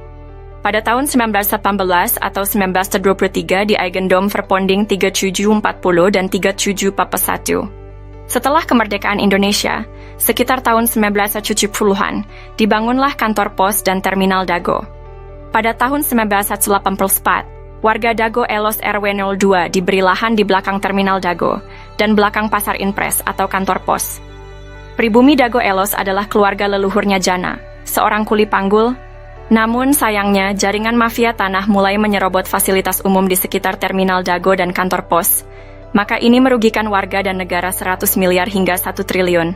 S4: Pada tahun 1918 atau 1923 di Eigendom Verponding 3740 dan 3741. Setelah kemerdekaan Indonesia, sekitar tahun 1970-an, dibangunlah kantor pos dan terminal Dago. Pada tahun 1984, warga Dago Elos RW 02 diberi lahan di belakang terminal Dago dan belakang pasar Inpres atau kantor pos. Pribumi Dago Elos adalah keluarga leluhurnya Jana, seorang kuli panggul. Namun sayangnya jaringan mafia tanah mulai menyerobot fasilitas umum di sekitar terminal Dago dan kantor pos. Maka ini merugikan warga dan negara 100 miliar hingga 1 triliun.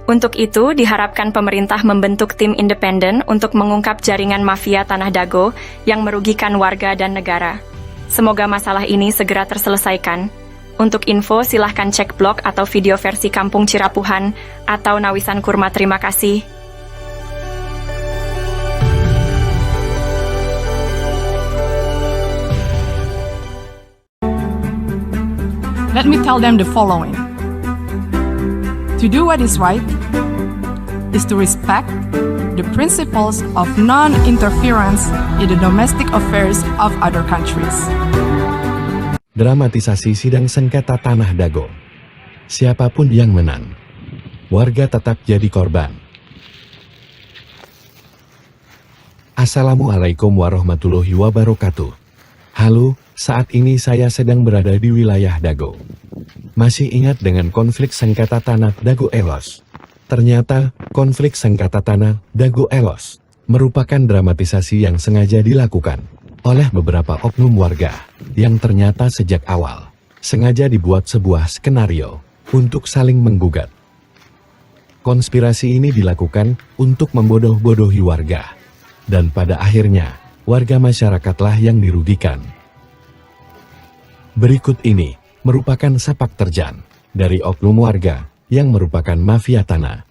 S4: Untuk itu, diharapkan pemerintah membentuk tim independen untuk mengungkap jaringan mafia Tanah Dago yang merugikan warga dan negara. Semoga masalah ini segera terselesaikan. Untuk info, silahkan cek blog atau video versi Kampung Cirapuhan atau Nawisan Kurma. Terima kasih.
S11: Let me tell them the following. To do what is right is to respect the principles of non-interference in the domestic affairs of other countries.
S12: Dramatisasi sidang sengketa Tanah Dago. Siapapun yang menang, warga tetap jadi korban. Assalamualaikum warahmatullahi wabarakatuh. Halo, saat ini saya sedang berada di wilayah Dago. Masih ingat dengan konflik sengketa tanah Dago Elos? Ternyata, konflik sengketa tanah Dago Elos merupakan dramatisasi yang sengaja dilakukan oleh beberapa oknum warga yang ternyata sejak awal sengaja dibuat sebuah skenario untuk saling menggugat. Konspirasi ini dilakukan untuk membodoh-bodohi warga Dan pada akhirnya, warga masyarakatlah yang dirugikan. Berikut ini merupakan sepak terjang dari oknum warga yang merupakan mafia tanah.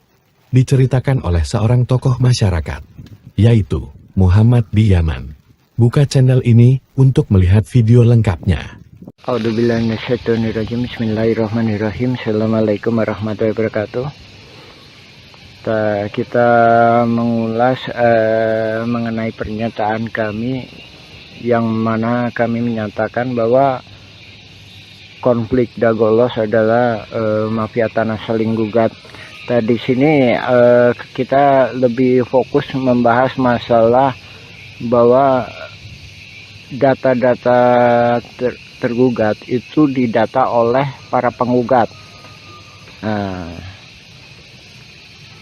S12: Diceritakan oleh seorang tokoh masyarakat, yaitu Muhammad di Yaman. Buka channel ini untuk melihat video lengkapnya.
S1: A'udzubillahi minasyaitonirrajim. Bismillahirrahmanirrahim. Assalamualaikum warahmatullahi wabarakatuh. Kita mengulas mengenai pernyataan kami yang mana kami menyatakan bahwa konflik Dagoelos adalah mafia tanah saling gugat. Di sini kita lebih fokus membahas masalah bahwa data-data tergugat itu didata oleh para penggugat.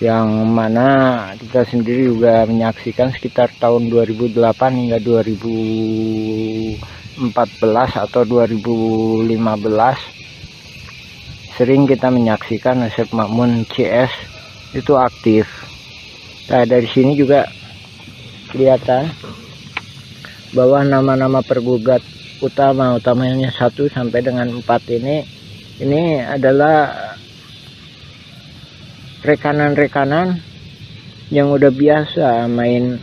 S1: Yang mana kita sendiri juga menyaksikan sekitar tahun 2008 hingga 2014 atau 2015 sering kita menyaksikan Asep Makmun CS itu aktif. Nah, dari sini juga kelihatan bahwa nama-nama pergugat utamanya 1 sampai dengan 4 ini adalah rekanan-rekanan yang udah biasa main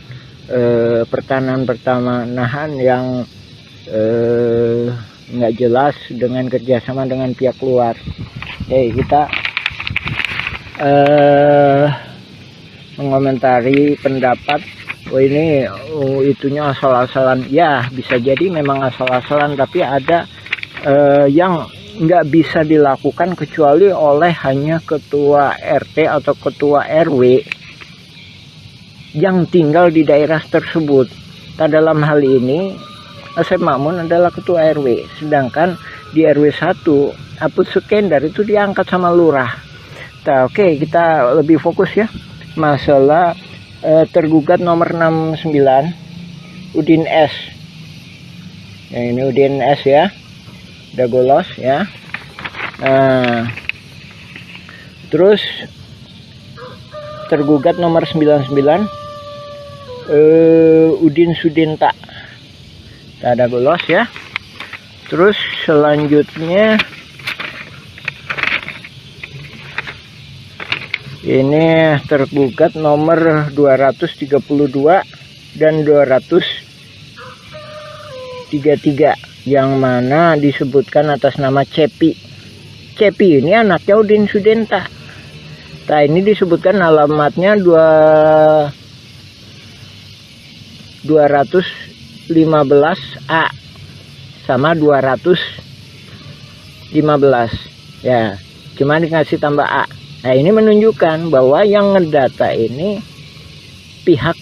S1: pertanahan yang nggak jelas dengan kerjasama dengan pihak luar. Kita mengomentari pendapat ini itunya asal-asalan. Ya, bisa jadi memang asal-asalan, tapi ada yang nggak bisa dilakukan kecuali oleh hanya ketua RT atau ketua RW yang tinggal di daerah tersebut. Dalam hal ini Asep Makmun adalah ketua RW, sedangkan di RW 1 Aput Sukendar itu diangkat sama lurah. Oke, kita lebih fokus ya masalah tergugat nomor 69 Udin S. Ya, ini Udin S ya, Dagoelos ya. Terus tergugat nomor 99 Udin Sudenta, Dagoelos ya. Terus selanjutnya ini tergugat nomor 232 dan 233 yang mana disebutkan atas nama Cepi. Cepi ini anaknya Udin Sudenta. Ini disebutkan alamatnya 215A sama 215 ya, cuma dikasih tambah A. Nah, ini menunjukkan bahwa yang ngedata ini pihak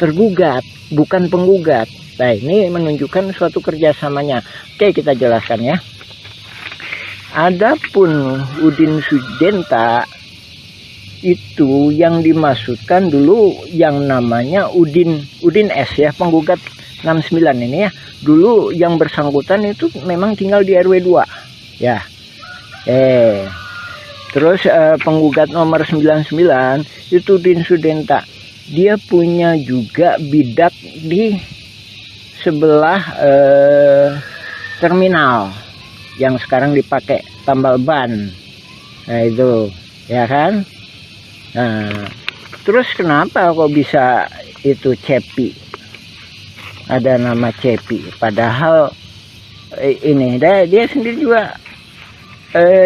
S1: tergugat, bukan penggugat. Nah, ini menunjukkan suatu kerjasamanya. Oke, kita jelaskan ya. Adapun Udin Sudenta itu yang dimaksudkan dulu yang namanya Udin S ya, penggugat 69 ini ya. Dulu yang bersangkutan itu memang tinggal di RW 2 ya. Terus penggugat nomor 99 itu Udin Sudenta. Dia punya juga bidak di sebelah terminal yang sekarang dipakai tambal ban. Nah itu ya kan. Nah, terus kenapa kok bisa itu Cepi, ada nama Cepi, padahal ini dia sendiri juga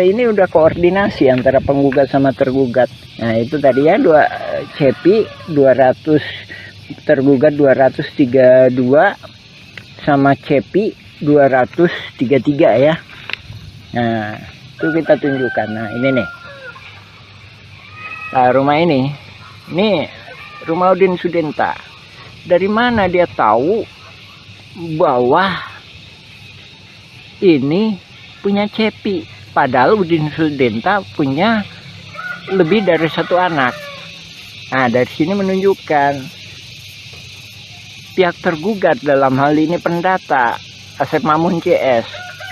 S1: ini udah koordinasi antara penggugat sama tergugat. Nah itu tadi ya, Cepi 200, tergugat 232 sama Cepi 233 ya. Nah itu kita tunjukkan. Nah ini nih, nah rumah ini rumah Udin Sudenta. Dari mana dia tahu bahwa ini punya Cepi, padahal Udin Sudenta punya lebih dari 1 anak. Nah dari sini menunjukkan pihak tergugat, dalam hal ini pendata Asep Makmun CS,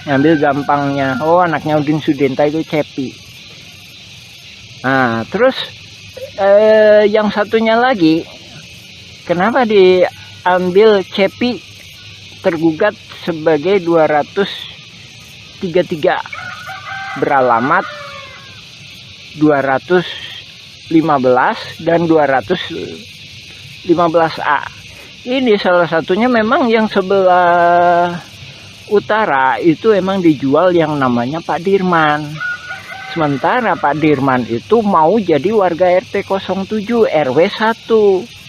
S1: ngambil gampangnya, oh anaknya Udin Sudenta itu Cepi. Nah terus yang satunya lagi Kenapa diambil Cepi tergugat sebagai 233 beralamat 215 dan 215A. Ini salah satunya memang yang sebelah utara itu emang dijual yang namanya Pak Dirman. Sementara Pak Dirman itu mau jadi warga RT 07 RW 1.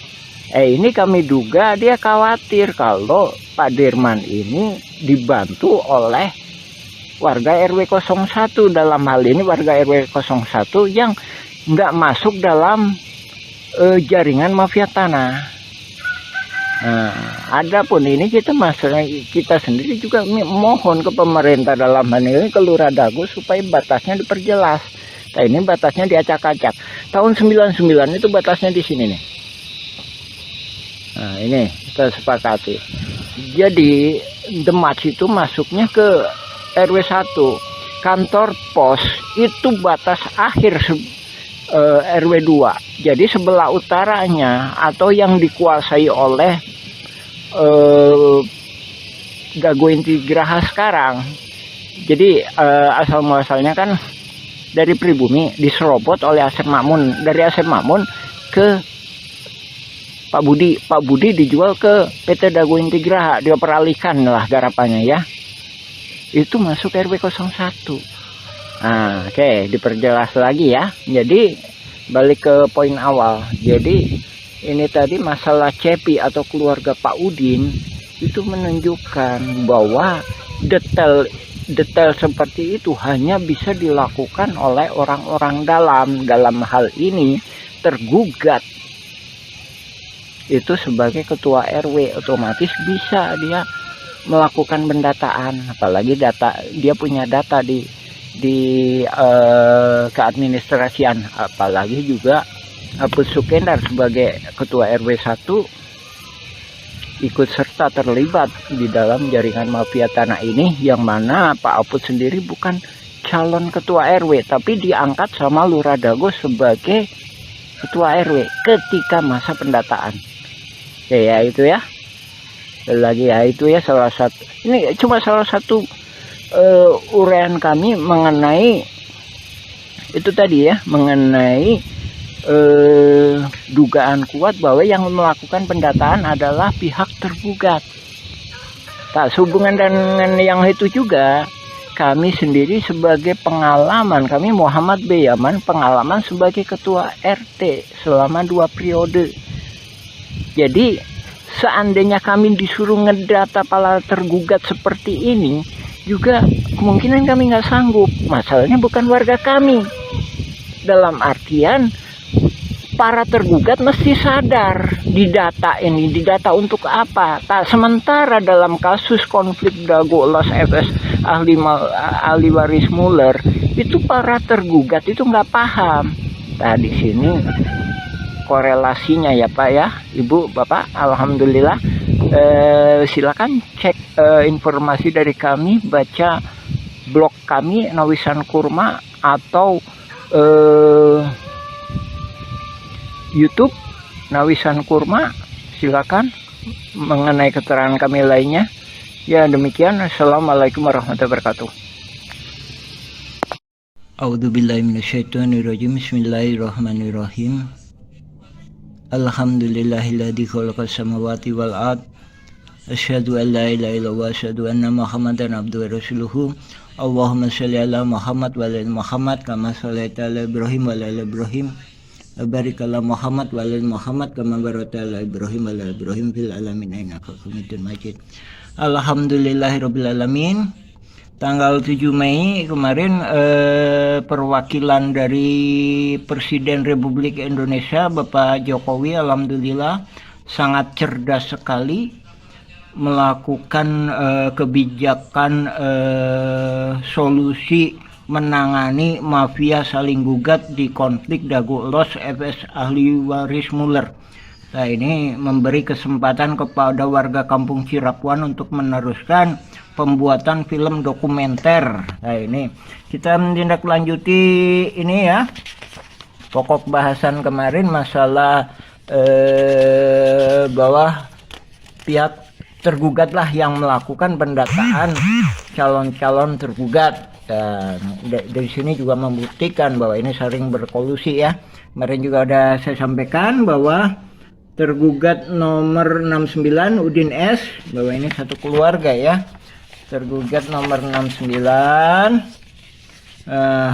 S1: Ini kami duga dia khawatir kalau Pak Dirman ini dibantu oleh warga RW 01, dalam hal ini warga RW 01 yang nggak masuk dalam jaringan mafia tanah. Nah, adapun ini kita sendiri juga mohon ke pemerintah dalam hal ini ke Lurah Dago supaya batasnya diperjelas. Nah, ini batasnya diacak-acak. Tahun 99 itu batasnya di sini nih. Nah, ini kita sepakati. Jadi Demak itu masuknya ke RW 1. Kantor pos itu batas akhir RW 2. Jadi sebelah utaranya atau yang dikuasai oleh Dago Inti Geraha sekarang. Jadi asal muasalnya kan dari pribumi diserobot oleh Asep Makmun, dari Asep Makmun ke Pak Budi. Pak Budi dijual ke PT Dago Inti Geraha, dia peralihkan lah garapannya ya. Itu masuk RW 01. Nah, oke, diperjelas lagi ya. Jadi balik ke poin awal. Jadi ini tadi masalah Cepi atau keluarga Pak Udin itu menunjukkan bahwa detail seperti itu hanya bisa dilakukan oleh orang-orang dalam hal ini tergugat itu sebagai ketua RW, otomatis bisa dia melakukan pendataan, apalagi dia punya data di keadministrasian, apalagi juga Aput Sukendar sebagai ketua RW 1 ikut serta terlibat di dalam jaringan mafia tanah ini, yang mana Pak Aput sendiri bukan calon ketua RW tapi diangkat sama Lurah Dago sebagai ketua RW ketika masa pendataan. Ya itu ya. Lagi ya itu ya salah satu, ini cuma salah satu uraian kami mengenai itu tadi ya, mengenai dugaan kuat bahwa yang melakukan pendataan adalah pihak tergugat. Tak sehubungan dengan yang itu juga, kami sendiri sebagai pengalaman, kami Muhammad B. Yaman pengalaman sebagai ketua RT selama 2 periode. Jadi seandainya kami disuruh ngedata para tergugat seperti ini, juga kemungkinan kami nggak sanggup. Masalahnya bukan warga kami. Dalam artian para tergugat mesti sadar didata ini, didata untuk apa? Tak sementara dalam kasus konflik Dago Elos FS ahli waris Muller itu para tergugat itu nggak paham. Nah di sini korelasinya ya Pak ya, Ibu, Bapak, alhamdulillah. Silakan cek informasi dari kami, baca blog kami Nawisan Kurma atau YouTube Nawisan Kurma, silakan mengenai keterangan kami lainnya. Ya demikian, assalamualaikum warahmatullahi wabarakatuh.
S13: A'udzubillahi minasyaitonirrajim. Bismillahirrahmanirrahim. Alhamdulillahilladzi khalaqas samawati wal ard. Asyhadu an la ilaha illallah wa asyhadu anna Muhammadan abduhu wa rasuluhu. Allahumma shalli ala Muhammad wa ala Muhammad kama shallaita ala Ibrahim wa ala Ibrahim. Barik ala Muhammad wa ala Muhammad kama barakta ala Ibrahim wa ala Ibrahim fil alamin innaka Hamidum Majid. Alhamdulillahirabbil alamin. Tanggal 7 Mei kemarin perwakilan dari Presiden Republik Indonesia Bapak Jokowi alhamdulillah sangat cerdas sekali melakukan kebijakan solusi menangani mafia saling gugat di konflik Dago Elos FS ahli waris Muller. Nah ini memberi kesempatan kepada warga kampung Cirapuan untuk meneruskan pembuatan film dokumenter. Nah ini kita menindaklanjuti ini ya, pokok bahasan kemarin masalah bahwa pihak tergugatlah yang melakukan pendataan calon-calon tergugat. Dan dari sini juga membuktikan bahwa ini saling berkolusi ya. Kemarin juga ada saya sampaikan bahwa tergugat nomor 69 Udin S, bahwa ini satu keluarga ya. Tergugat nomor 69.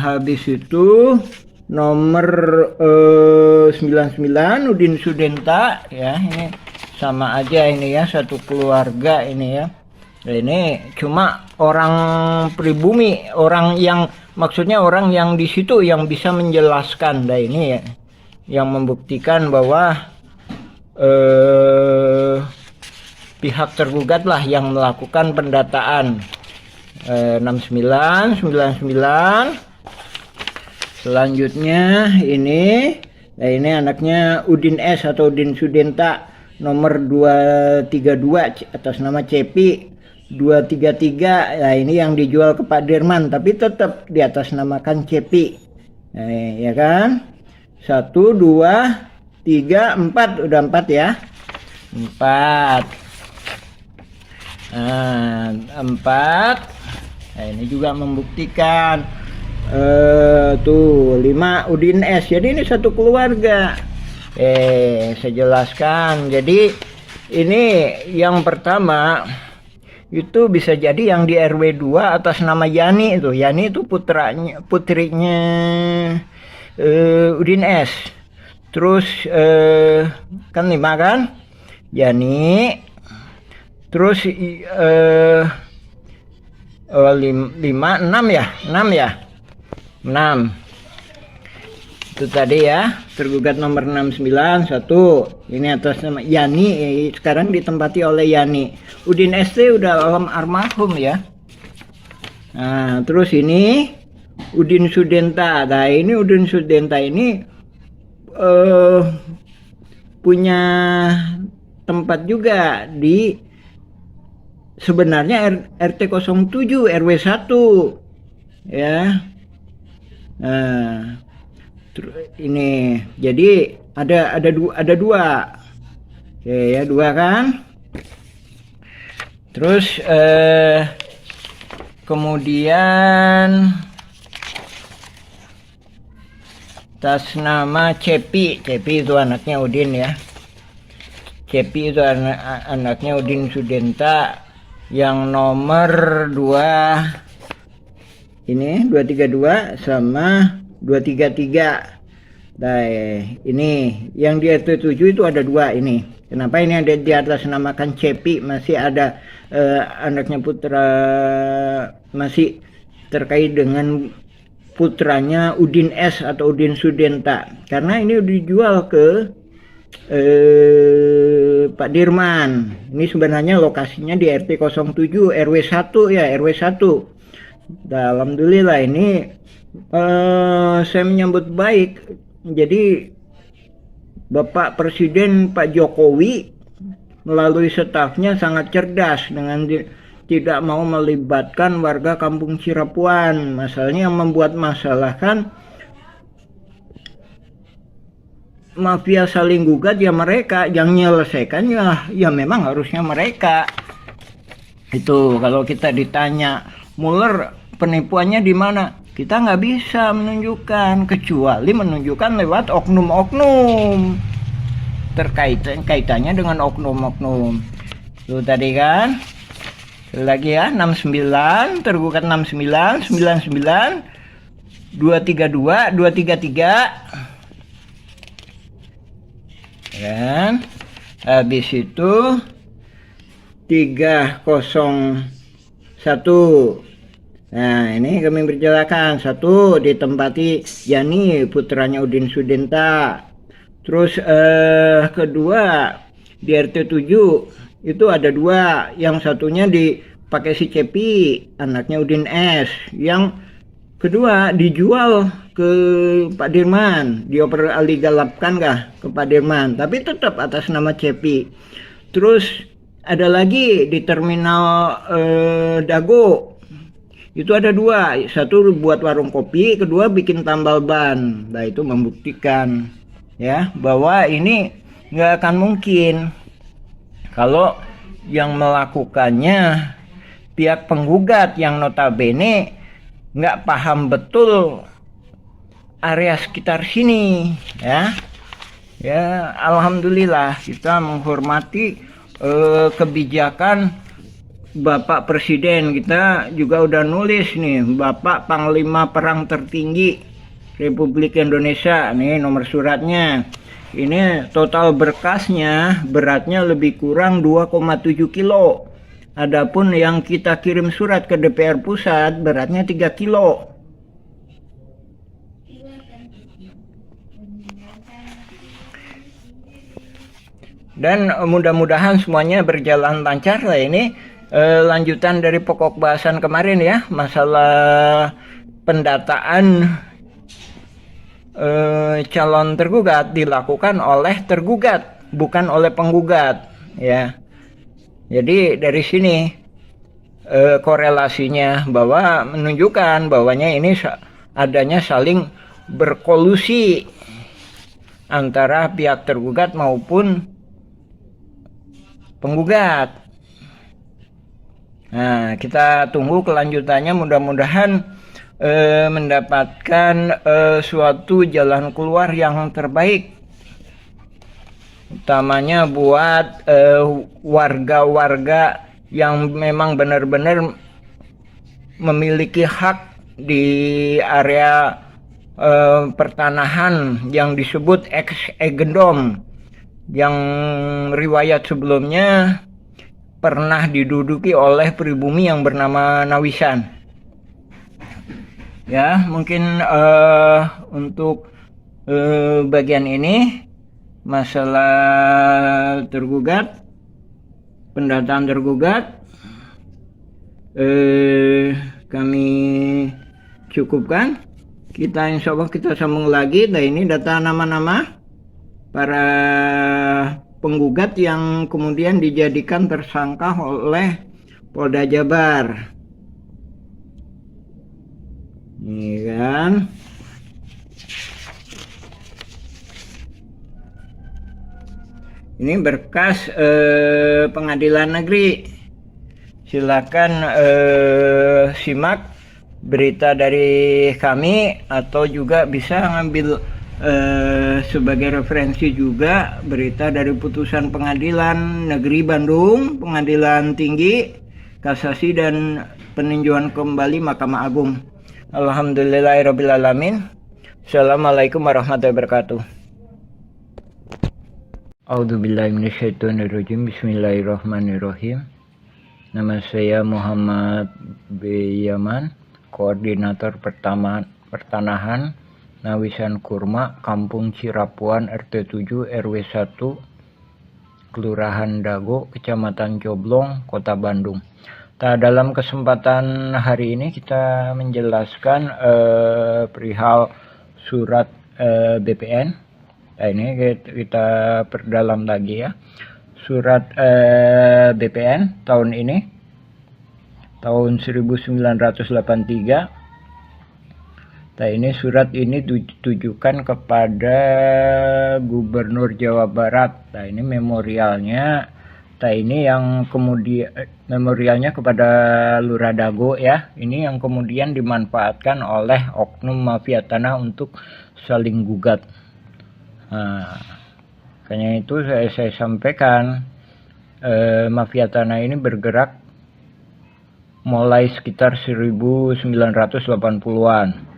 S13: Habis itu nomor 99 Udin Sudenta ya, ini sama aja ini ya, satu keluarga ini ya. Ini cuma orang pribumi, orang yang maksudnya orang yang di situ yang bisa menjelaskan. Nah ini ya, yang membuktikan bahwa pihak tergugat lah yang melakukan pendataan. 69, 99. Selanjutnya ini, nah ini anaknya Udin S atau Udin Sudenta nomor 232 atas nama Cepi 233. Nah ini yang dijual ke Pak Dirman tapi tetap di atas namakan Cepi. Nah, ya kan? 1, 2, 3, 4, udah 4 ya. 4. Nah, 4. Nah, ini juga membuktikan. Tuh 5 Udin S. Jadi ini satu keluarga. Saya jelaskan. Jadi ini yang pertama itu bisa jadi yang di RW 2 atas nama Yani itu. Yani itu putrinya Udin S. Terus kan 5 kan? Yani. Terus 5, 6 ya? 6 ya? 6. Itu tadi ya, tergugat nomor 69 1. Ini atas nama Yani, sekarang ditempati oleh Yani. Udin ST udah almarhum ya. Nah, terus ini Udin Sudenta. Nah, ini Udin Sudenta ini punya tempat juga di sebenarnya RT 07 RW 1 ya. Nah, ini jadi ada dua. Oke ya, 2 kan. Terus kemudian atas nama Cepi itu anaknya Udin ya. Cepi itu anaknya Udin Sudenta yang nomor 2 ini 232 sama 233. Nah, ini yang di RT 7 itu ada 2 ini. Kenapa ini ada di atas namakan Cepi? Masih ada anaknya putra, masih terkait dengan putranya Udin S atau Udin Sudenta. Karena ini dijual ke Pak Dirman. Ini sebenarnya lokasinya di RT 07 RW 1 ya, RW 1. Nah, alhamdulillah ini saya menyambut baik. Jadi Bapak Presiden Pak Jokowi melalui stafnya sangat cerdas dengan tidak mau melibatkan warga Kampung Cirapuan. Masalahnya yang membuat masalah kan mafia saling gugat ya mereka, yang menyelesaikan ya memang harusnya mereka. Itu kalau kita ditanya Mueller penipuannya di mana? Kita nggak bisa menunjukkan, kecuali menunjukkan lewat oknum-oknum kaitannya dengan oknum-oknum. Itu tadi kan. Lagi ya, 69 tergugat 69, 99, 232, 233. Kan? Habis itu 301. Nah, ini kami berjelaskan. 1 ditempati Yani putranya Udin Sudenta. Terus kedua di RT 7 itu ada 2. Yang satunya dipakai si Cepi, anaknya Udin S. Yang kedua dijual ke Pak Dirman, dioper aligalapkan kah ke Pak Dirman, tapi tetap atas nama Cepi. Terus ada lagi di terminal Dago. Itu ada 2, 1 buat warung kopi, kedua bikin tambal ban. Nah, itu membuktikan ya bahwa ini
S6: nggak akan mungkin kalau yang melakukannya pihak penggugat yang notabene nggak paham betul area sekitar sini, ya. Ya, alhamdulillah kita menghormati kebijakan Bapak Presiden. Kita juga udah nulis nih, Bapak Panglima Perang Tertinggi Republik Indonesia, nih nomor suratnya. Ini total berkasnya beratnya lebih kurang 2,7 kilo. Adapun yang kita kirim surat ke DPR Pusat beratnya 3 kilo. Dan mudah-mudahan semuanya berjalan lancar lah. Ini lanjutan dari pokok bahasan kemarin ya, masalah pendataan calon tergugat dilakukan oleh tergugat, bukan oleh penggugat, ya. Jadi dari sini korelasinya bahwa menunjukkan bahwanya ini adanya saling berkolusi antara pihak tergugat maupun penggugat. Nah, kita tunggu kelanjutannya, mudah-mudahan mendapatkan suatu jalan keluar yang terbaik, utamanya buat warga-warga yang memang benar-benar memiliki hak di area pertanahan yang disebut ex-egendom, yang riwayat sebelumnya pernah diduduki oleh pribumi yang bernama Nawisan. Ya, mungkin untuk bagian ini masalah tergugat, pendataan tergugat, kami cukupkan. Kita insya Allah kita sambung lagi. Nah, ini data nama-nama para penggugat yang kemudian dijadikan tersangka oleh Polda Jabar. Ini kan. Ini berkas pengadilan negeri. Silakan simak berita dari kami, atau juga bisa ngambil sebagai referensi juga berita dari putusan Pengadilan Negeri Bandung, Pengadilan Tinggi, Kasasi, dan peninjauan kembali Mahkamah Agung. Alhamdulillahirrabbilalamin. Assalamualaikum warahmatullahi wabarakatuh. A'udzubillahiminasyaitonirrajim. Bismillahirrahmanirrahim. Nama saya Muhammad B. Yaman, Koordinator Pertanahan Nawisan Kurma, Kampung Cirapuan, RT 7 RW 1, Kelurahan Dago, Kecamatan Coblong, Kota Bandung. Nah, dalam kesempatan hari ini kita menjelaskan perihal surat BPN. Nah, ini kita perdalam lagi ya. Surat BPN tahun ini, tahun 1983. Nah, ini surat ini ditujukan kepada Gubernur Jawa Barat. Nah, ini memorialnya. Nah, ini yang kemudian memorialnya kepada Lurah Dago ya. Ini yang kemudian dimanfaatkan oleh oknum mafia tanah untuk saling gugat. Nah, makanya itu saya sampaikan mafia tanah ini bergerak mulai sekitar 1980-an.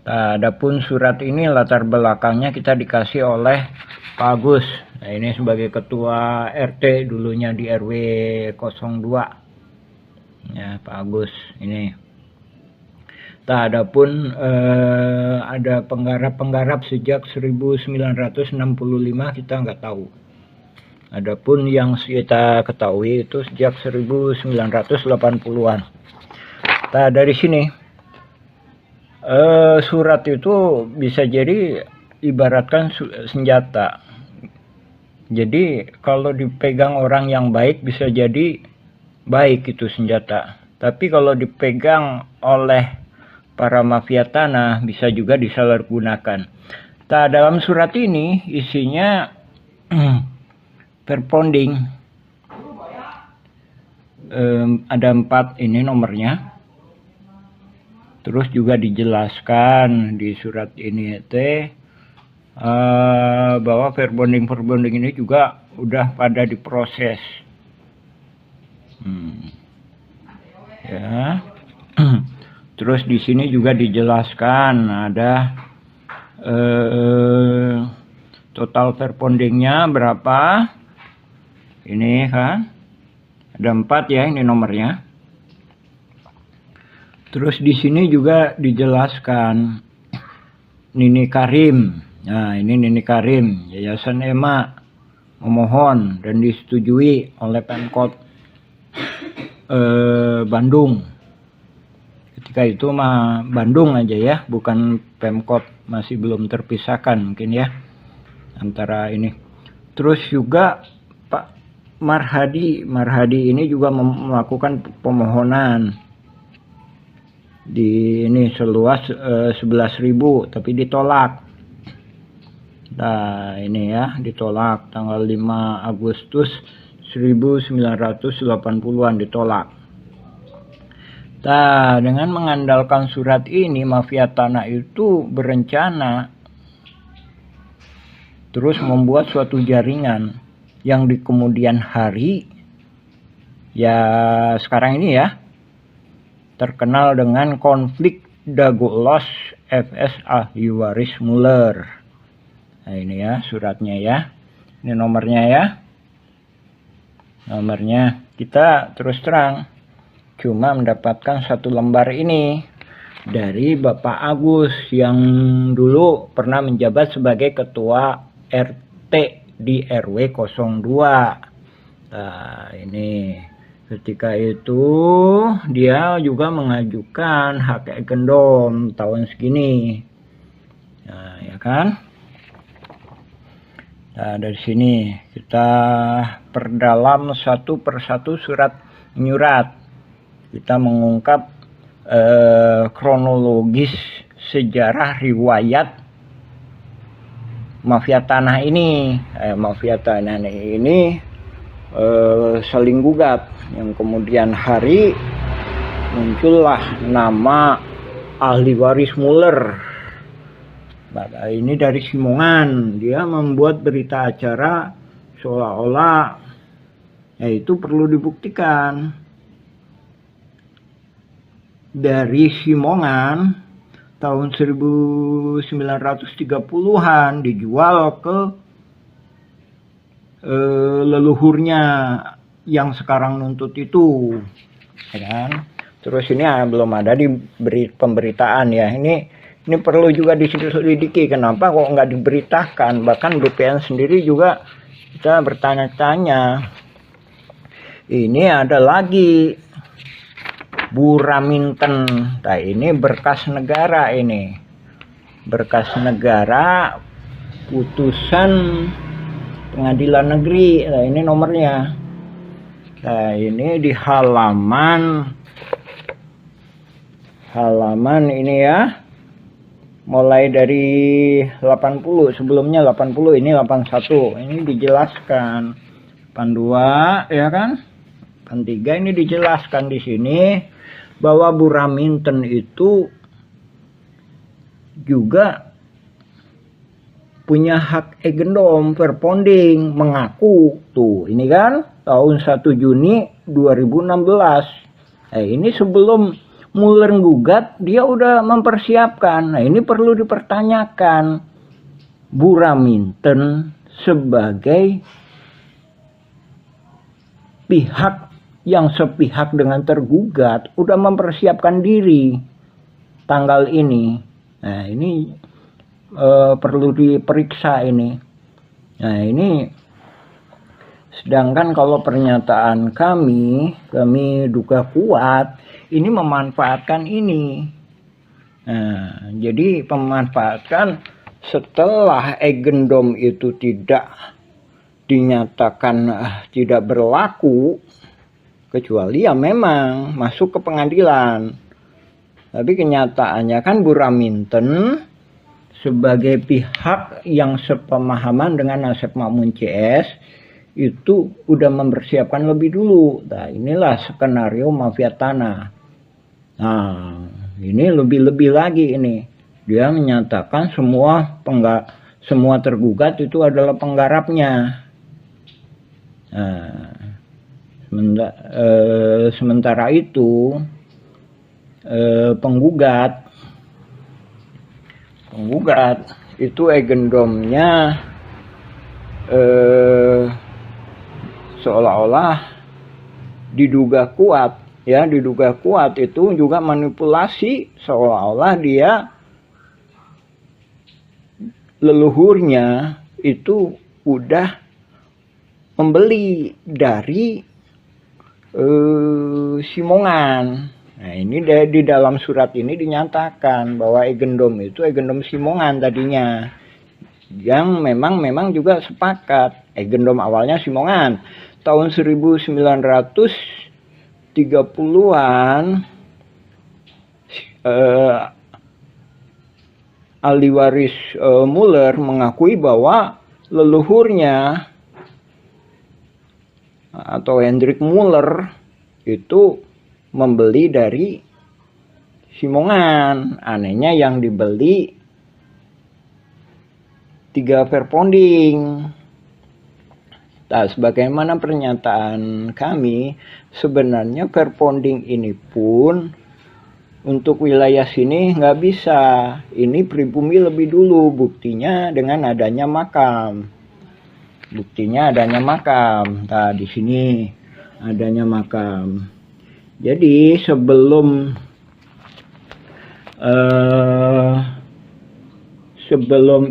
S6: Nah, adapun surat ini latar belakangnya kita dikasih oleh Pak Agus. Nah, ini sebagai ketua RT dulunya di RW 02. Ya, Pak Agus ini. Nah, adapun ada penggarap-penggarap sejak 1965 kita nggak tahu. Adapun yang kita ketahui itu sejak 1980-an. Nah, dari sini surat itu bisa jadi ibaratkan senjata. Jadi kalau dipegang orang yang baik bisa jadi baik itu senjata. Tapi kalau dipegang oleh para mafia tanah bisa juga disalahgunakan. Nah, dalam surat ini isinya perponding. Ada 4 ini nomornya. Terus juga dijelaskan di surat ini bahwa verbonding ini juga udah pada diproses. Ya. Terus di sini juga dijelaskan ada total verbondingnya berapa. Ini kan ada 4 ya, ini nomornya. Terus di sini juga dijelaskan Nini Karim. Nah, ini Nini Karim, Yayasan EMA memohon dan disetujui oleh Pemkot Bandung. Ketika itu mah Bandung aja ya, bukan Pemkot, masih belum terpisahkan mungkin ya antara ini. Terus juga Pak Marhadi ini juga melakukan pemohonan di ini seluas 11.000 tapi ditolak. Nah, ini ya ditolak tanggal 5 Agustus 1980-an ditolak. Nah, dengan mengandalkan surat ini, mafia tanah itu berencana terus membuat suatu jaringan yang di kemudian hari, ya sekarang ini ya, terkenal dengan konflik Dago Elos FS Ahli Waris Muller. Nah, ini ya suratnya ya. Ini nomornya ya. Nomornya kita terus terang cuma mendapatkan 1 lembar ini dari Bapak Agus yang dulu pernah menjabat sebagai ketua RT di RW 02. Nah, ini ketika itu dia juga mengajukan hak egendom tahun segini. Nah, ya kan? Nah, dari sini kita perdalam satu persatu surat menyurat. Kita mengungkap kronologis sejarah riwayat mafia tanah ini. Mafia tanah ini saling gugat, yang kemudian hari muncullah nama Ahli Waris Muller. Nah, ini dari Simongan, dia membuat berita acara seolah-olah yaitu perlu dibuktikan. Dari Simongan tahun 1930-an dijual ke leluhurnya yang sekarang nuntut itu, ya kan? Terus ini belum ada di pemberitaan ya. Ini perlu juga diselidiki, kenapa kok nggak diberitakan. Bahkan BPN sendiri juga kita bertanya-tanya. Ini ada lagi Buraminten. Nah, ini berkas negara ini. Berkas negara putusan pengadilan negeri. Nah, ini nomornya. Nah, ini di halaman ini ya. Mulai dari 80, sebelumnya 80, ini 81. Ini dijelaskan 82 ya kan? 83 ini dijelaskan di sini bahwa Buraminten itu juga punya hak egendom verbonding, mengaku tuh ini kan tahun 1 Juni 2016. Ini sebelum Muller gugat, dia udah mempersiapkan. Nah, ini perlu dipertanyakan. Buraminten sebagai pihak yang sepihak dengan tergugat udah mempersiapkan diri tanggal ini. Nah, ini perlu diperiksa ini. Nah, ini sedangkan kalau pernyataan kami duga kuat ini memanfaatkan ini. Nah, jadi memanfaatkan setelah egendom itu tidak dinyatakan tidak berlaku, kecuali ya memang masuk ke pengadilan. Tapi kenyataannya kan Buraminten sebagai pihak yang sepemahaman dengan Asep Makmun CS itu udah mempersiapkan lebih dulu. Nah, inilah skenario mafia tanah. Nah, ini lebih-lebih lagi ini. Dia menyatakan semua tergugat itu adalah penggarapnya. Nah, sementara itu penggugat itu agendomnya seolah-olah diduga kuat itu juga manipulasi, seolah-olah dia leluhurnya itu udah membeli dari Simongan. Nah, ini di dalam surat ini dinyatakan bahwa agendom itu agendom Simongan tadinya, yang memang juga sepakat. Agendom awalnya Simongan tahun 1930-an. Ahli waris Muller mengakui bahwa leluhurnya atau Hendrik Muller itu membeli dari Simongan. Anehnya yang dibeli 3 verponding. Nah, sebagaimana pernyataan kami, sebenarnya verponding ini pun untuk wilayah sini nggak bisa. Ini pribumi lebih dulu. Buktinya dengan adanya makam. Nah, di sini adanya makam. Jadi sebelum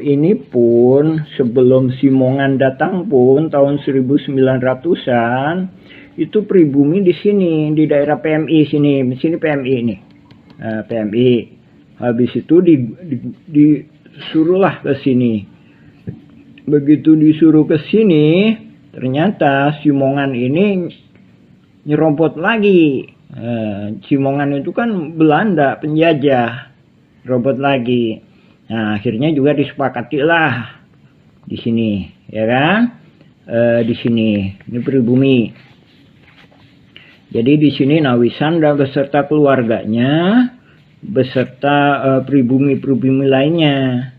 S6: ini pun, sebelum Simongan datang pun tahun 1900-an, itu pribumi di sini, di daerah PMI sini PMI ini. PMI. Habis itu disuruhlah ke sini. Begitu disuruh ke sini, ternyata Simongan ini nyerobot lagi. Simongan itu kan Belanda penjajah, robot lagi. Nah, akhirnya juga disepakatilah di sini, ya kan? Di sini, ini pribumi. Jadi di sini Nawisan dan beserta keluarganya, beserta pribumi-pribumi lainnya.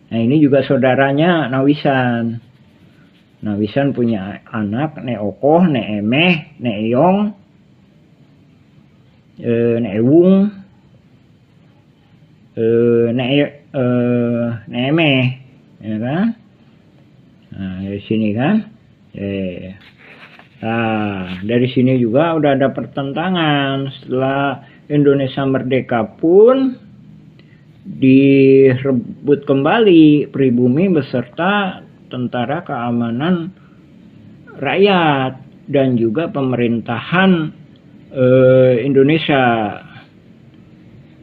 S6: Nah, ini juga saudaranya Nawisan. Nawisan punya anak, Nek Okoh, Nek Emeh, Nek Eyong, Nek Ewung, Nek Emeh, ya kan? Nah, dari sini kan? Nah, dari sini juga udah ada pertentangan. Setelah Indonesia merdeka pun direbut kembali pribumi beserta tentara keamanan rakyat dan juga pemerintahan Indonesia.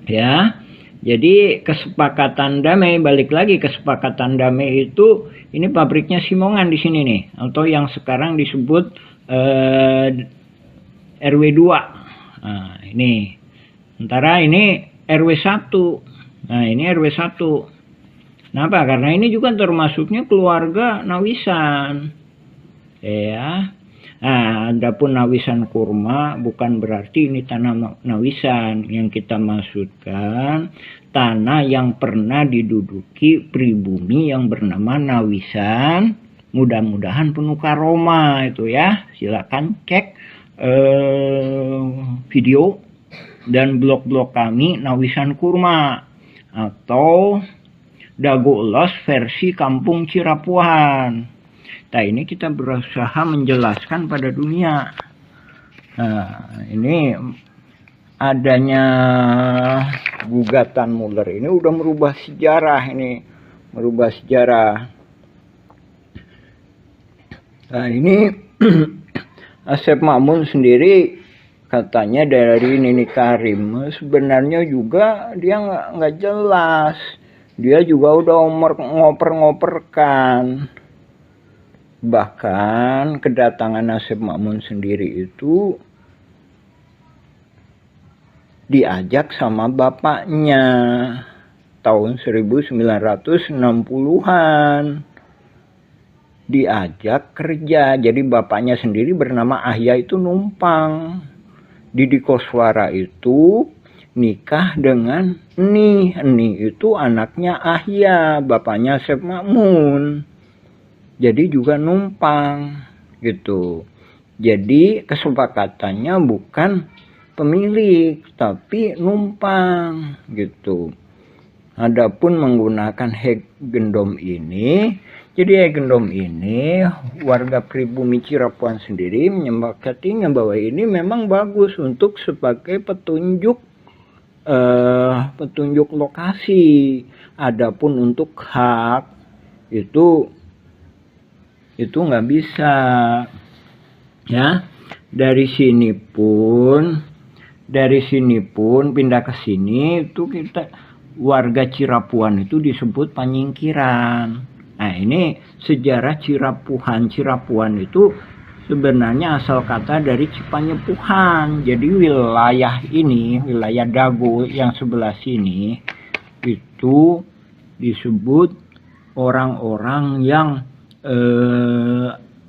S6: Ya. Jadi kesepakatan damai, balik lagi kesepakatan damai itu, ini pabriknya Simongan di sini nih, atau yang sekarang disebut RW 2. Nah, ini. Sementara ini RW 1. Nah, ini RW 1. Kenapa? Karena ini juga termasuknya keluarga Nawisan. Ya. Nah, adapun Nawisan Kurma bukan berarti ini tanah Nawisan. Yang kita maksudkan tanah yang pernah diduduki pribumi yang bernama Nawisan. Mudah-mudahan penuh karoma itu ya. Silakan cek video dan blog-blog kami Nawisan Kurma atau Dago Elos versi Kampung Cirapuan. Nah, ini kita berusaha menjelaskan pada dunia. Nah, ini adanya gugatan Muller ini udah merubah sejarah ini. Merubah sejarah. Nah, ini Asep Makmun sendiri katanya dari Nini Karim. Sebenarnya juga dia nggak jelas. Dia juga udah ngoper-ngoperkan. Bahkan kedatangan Asep Makmun sendiri itu diajak sama bapaknya tahun 1960-an. diajak kerja. Jadi bapaknya sendiri bernama Ahya itu numpang. Didi Koswara itu nikah dengan Eni. Eni itu anaknya Ahya, bapaknya Asep Makmun. Jadi juga numpang gitu. Jadi kesepakatannya bukan pemilik tapi numpang gitu. Adapun menggunakan hek gendom ini, jadi hek gendom ini warga pribumi Cirepuan sendiri menyepakatinya bahwa ini memang bagus untuk sebagai petunjuk lokasi. Adapun untuk hak itu nggak bisa ya. Dari sini pun pindah ke sini itu kita warga Cirapuan itu disebut panyingkiran. Nah ini sejarah Cirapuan itu sebenarnya asal kata dari Cipanyepuhan. Jadi wilayah ini, wilayah Dago yang sebelah sini itu disebut orang-orang yang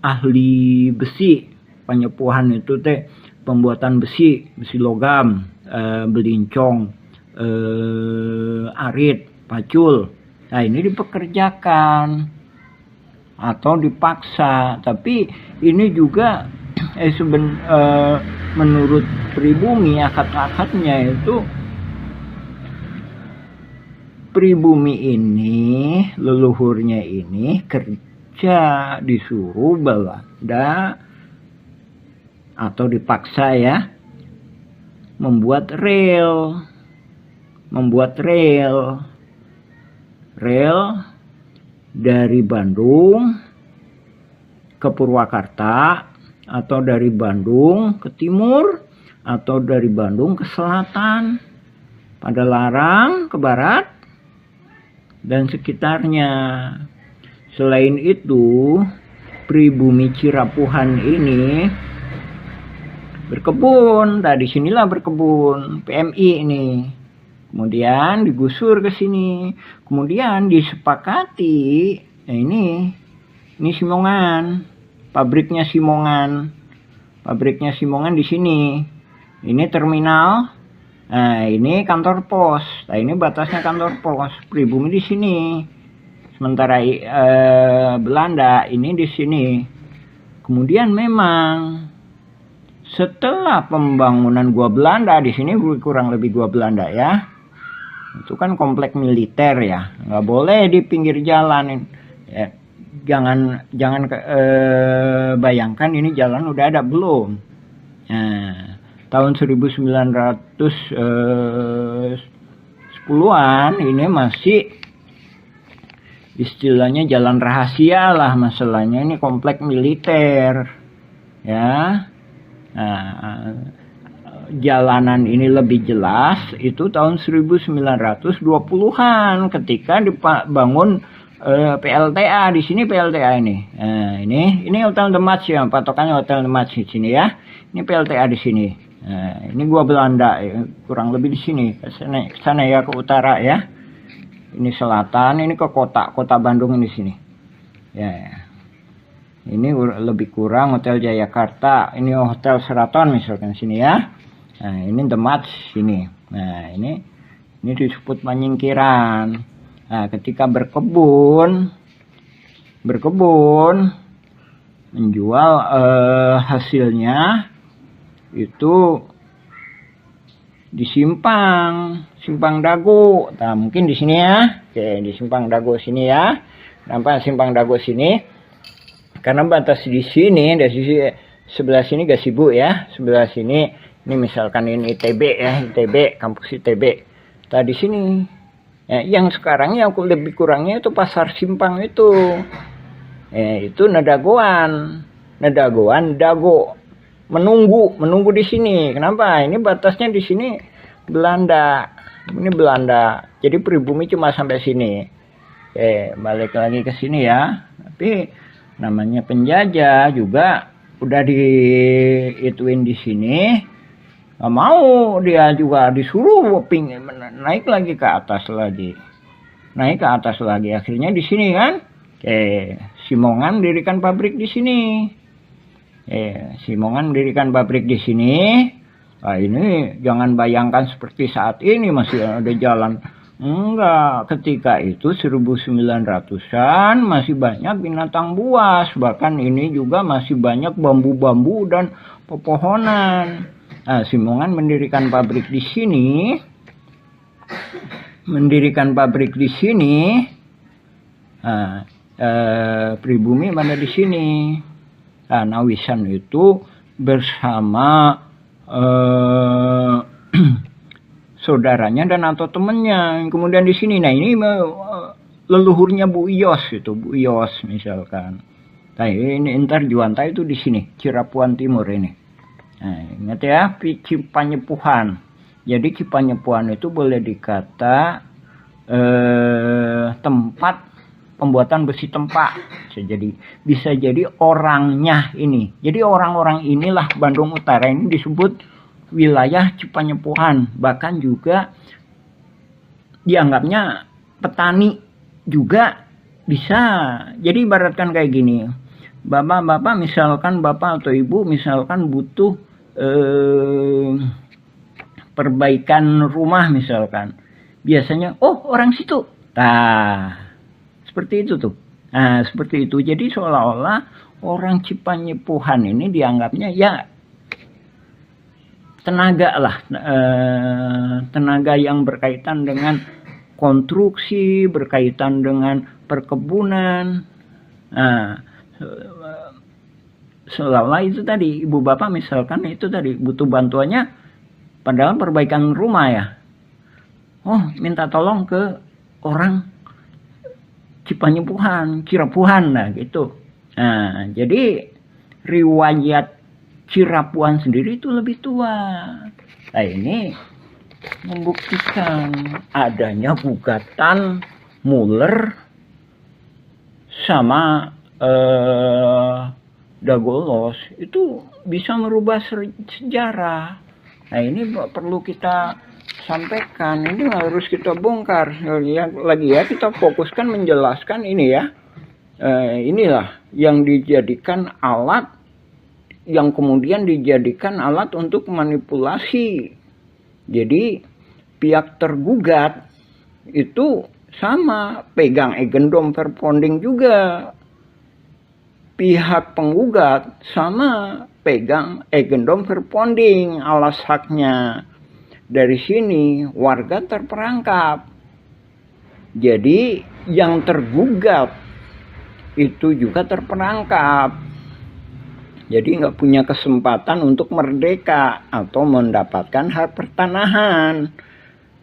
S6: ahli besi. Panyepuhan itu teh pembuatan besi logam, belincong, arit, pacul. Nah ini dipekerjakan atau dipaksa. Tapi ini juga menurut pribumi akad-akadnya itu pribumi ini, leluhurnya ini kerja disuruh Belanda atau dipaksa ya membuat rel dari Bandung ke Purwakarta atau dari Bandung ke timur atau dari Bandung ke selatan, Padalarang ke barat dan sekitarnya. Selain itu pribumi Cirapuhan ini berkebun. Di sinilah berkebun PMI ini. Kemudian digusur ke sini. Kemudian disepakati. Nah ini Simongan. Pabriknya Simongan di sini. Ini terminal. Nah ini kantor pos. Nah ini batasnya kantor pos. Pribumi di sini. Sementara Belanda ini di sini. Kemudian memang setelah pembangunan gua Belanda di sini kurang lebih gua Belanda ya, itu kan komplek militer ya, nggak boleh di pinggir jalan ya. Jangan bayangkan ini jalan udah ada belum. Nah, tahun 1910-an ini masih istilahnya jalan rahasia lah, masalahnya ini komplek militer ya. Nah, jalanan ini lebih jelas itu tahun 1920-an ketika dibangun PLTA di sini. PLTA ini. Nah, ini Hotel The Match ya, patokannya Hotel The Match di sini ya. Ini PLTA di sini. Nah, ini gua Belanda ya, kurang lebih di sini. Ke sana ya, ke utara ya. Ini selatan, ini ke kota Bandung ini sini. Ya. Ini lebih kurang Hotel Jayakarta, ini Hotel Sheraton misalkan sini ya. Nah, ini The Match sini. Nah, ini disebut panyingkiran. Nah, ketika berkebun menjual hasilnya itu di Simpang Dago. Nah, mungkin di sini ya. Oke, di Simpang Dago sini ya. Nampak Simpang Dago sini. Karena batas di sini, dari sisi sebelah sini Gasibu ya, sebelah sini ini misalkan ini ITB ya, ITB, kampus ITB. Tadi sini, ya, yang sekarang yang lebih kurangnya itu pasar Simpang itu, itu Nadagoan, Dago, menunggu di sini. Kenapa? Ini batasnya di sini Belanda, ini Belanda. Jadi pribumi cuma sampai sini. Balik lagi ke sini ya, tapi namanya penjajah juga udah diituin di sini, nggak mau, dia juga disuruh naik lagi ke atas lagi, akhirnya di sini kan. Oke, Simongan mendirikan pabrik di sini. Simongan mendirikan pabrik di sini. Nah, ini jangan bayangkan seperti saat ini masih ada jalan. Enggak, ketika itu 1900-an masih banyak binatang buas. Bahkan ini juga masih banyak bambu-bambu dan pepohonan. Nah, Simongan mendirikan pabrik di sini. Nah, pribumi mana di sini. Nah, Nawisan itu bersama saudaranya dan atau temannya. Kemudian di sini, nah ini leluhurnya Bu Iyos itu, Bu Iyos misalkan. Nah ini Intar Juwanta itu di sini, Cirapuan Timur ini. Nah, ingat ya, Cipanyepuhan. Jadi Cipanyepuhan itu boleh dikata tempat pembuatan besi tempak. Bisa jadi orangnya ini. Jadi orang-orang inilah Bandung Utara ini disebut wilayah Cipanyepuhan. Bahkan juga dianggapnya petani juga bisa. Jadi ibaratkan kayak gini, bapak-bapak misalkan, bapak atau ibu misalkan butuh perbaikan rumah misalkan, biasanya orang situ. Nah seperti itu tuh. Nah seperti itu. Jadi seolah-olah orang Cipanyepuhan ini dianggapnya ya tenaga lah, tenaga yang berkaitan dengan konstruksi, berkaitan dengan perkebunan. Nah, seolah-olah itu tadi, ibu bapak misalkan itu tadi butuh bantuannya, padahal perbaikan rumah ya. Minta tolong ke orang Cipanyepuhan, Cirapuhan, nah gitu. Nah, jadi riwayat Cirapuan sendiri itu lebih tua. Nah ini membuktikan adanya gugatan Muller sama Dagoelos itu bisa merubah sejarah. Nah ini perlu kita sampaikan, ini harus kita bongkar. Lagi ya, kita fokuskan menjelaskan ini ya. Inilah yang dijadikan alat, yang kemudian dijadikan alat untuk manipulasi. Jadi pihak tergugat itu sama pegang Eigendom Verponding juga. Pihak penggugat sama pegang Eigendom Verponding alas haknya. Dari sini warga terperangkap. Jadi yang tergugat itu juga terperangkap. Jadi nggak punya kesempatan untuk merdeka atau mendapatkan hak pertanahan.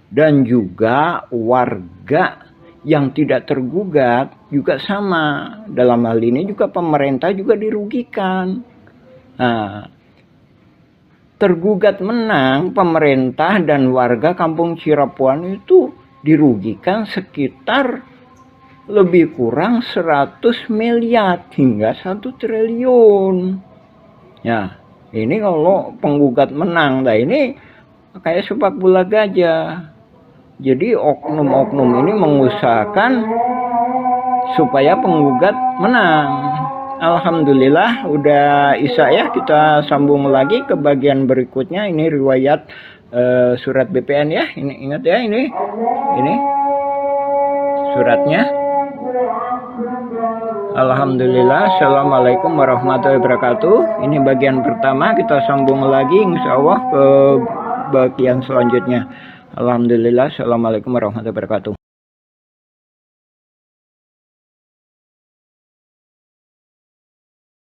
S6: Dan juga warga yang tidak tergugat juga sama. Dalam hal ini juga pemerintah juga dirugikan. Nah, tergugat menang, pemerintah dan warga kampung Cirapuan itu dirugikan sekitar lebih kurang 100 miliar hingga 1 triliun. Ya, ini kalau penggugat menang, nah ini kayak sepak bola gajah. Jadi oknum-oknum ini mengusahakan supaya penggugat menang. Alhamdulillah udah Isya ya, kita sambung lagi ke bagian berikutnya. Ini riwayat surat BPN ya. Ini ingat ya, ini suratnya. Alhamdulillah. Assalamualaikum warahmatullahi wabarakatuh. Ini bagian pertama, kita sambung lagi insya Allah ke bagian selanjutnya. Alhamdulillah. Assalamualaikum warahmatullahi wabarakatuh.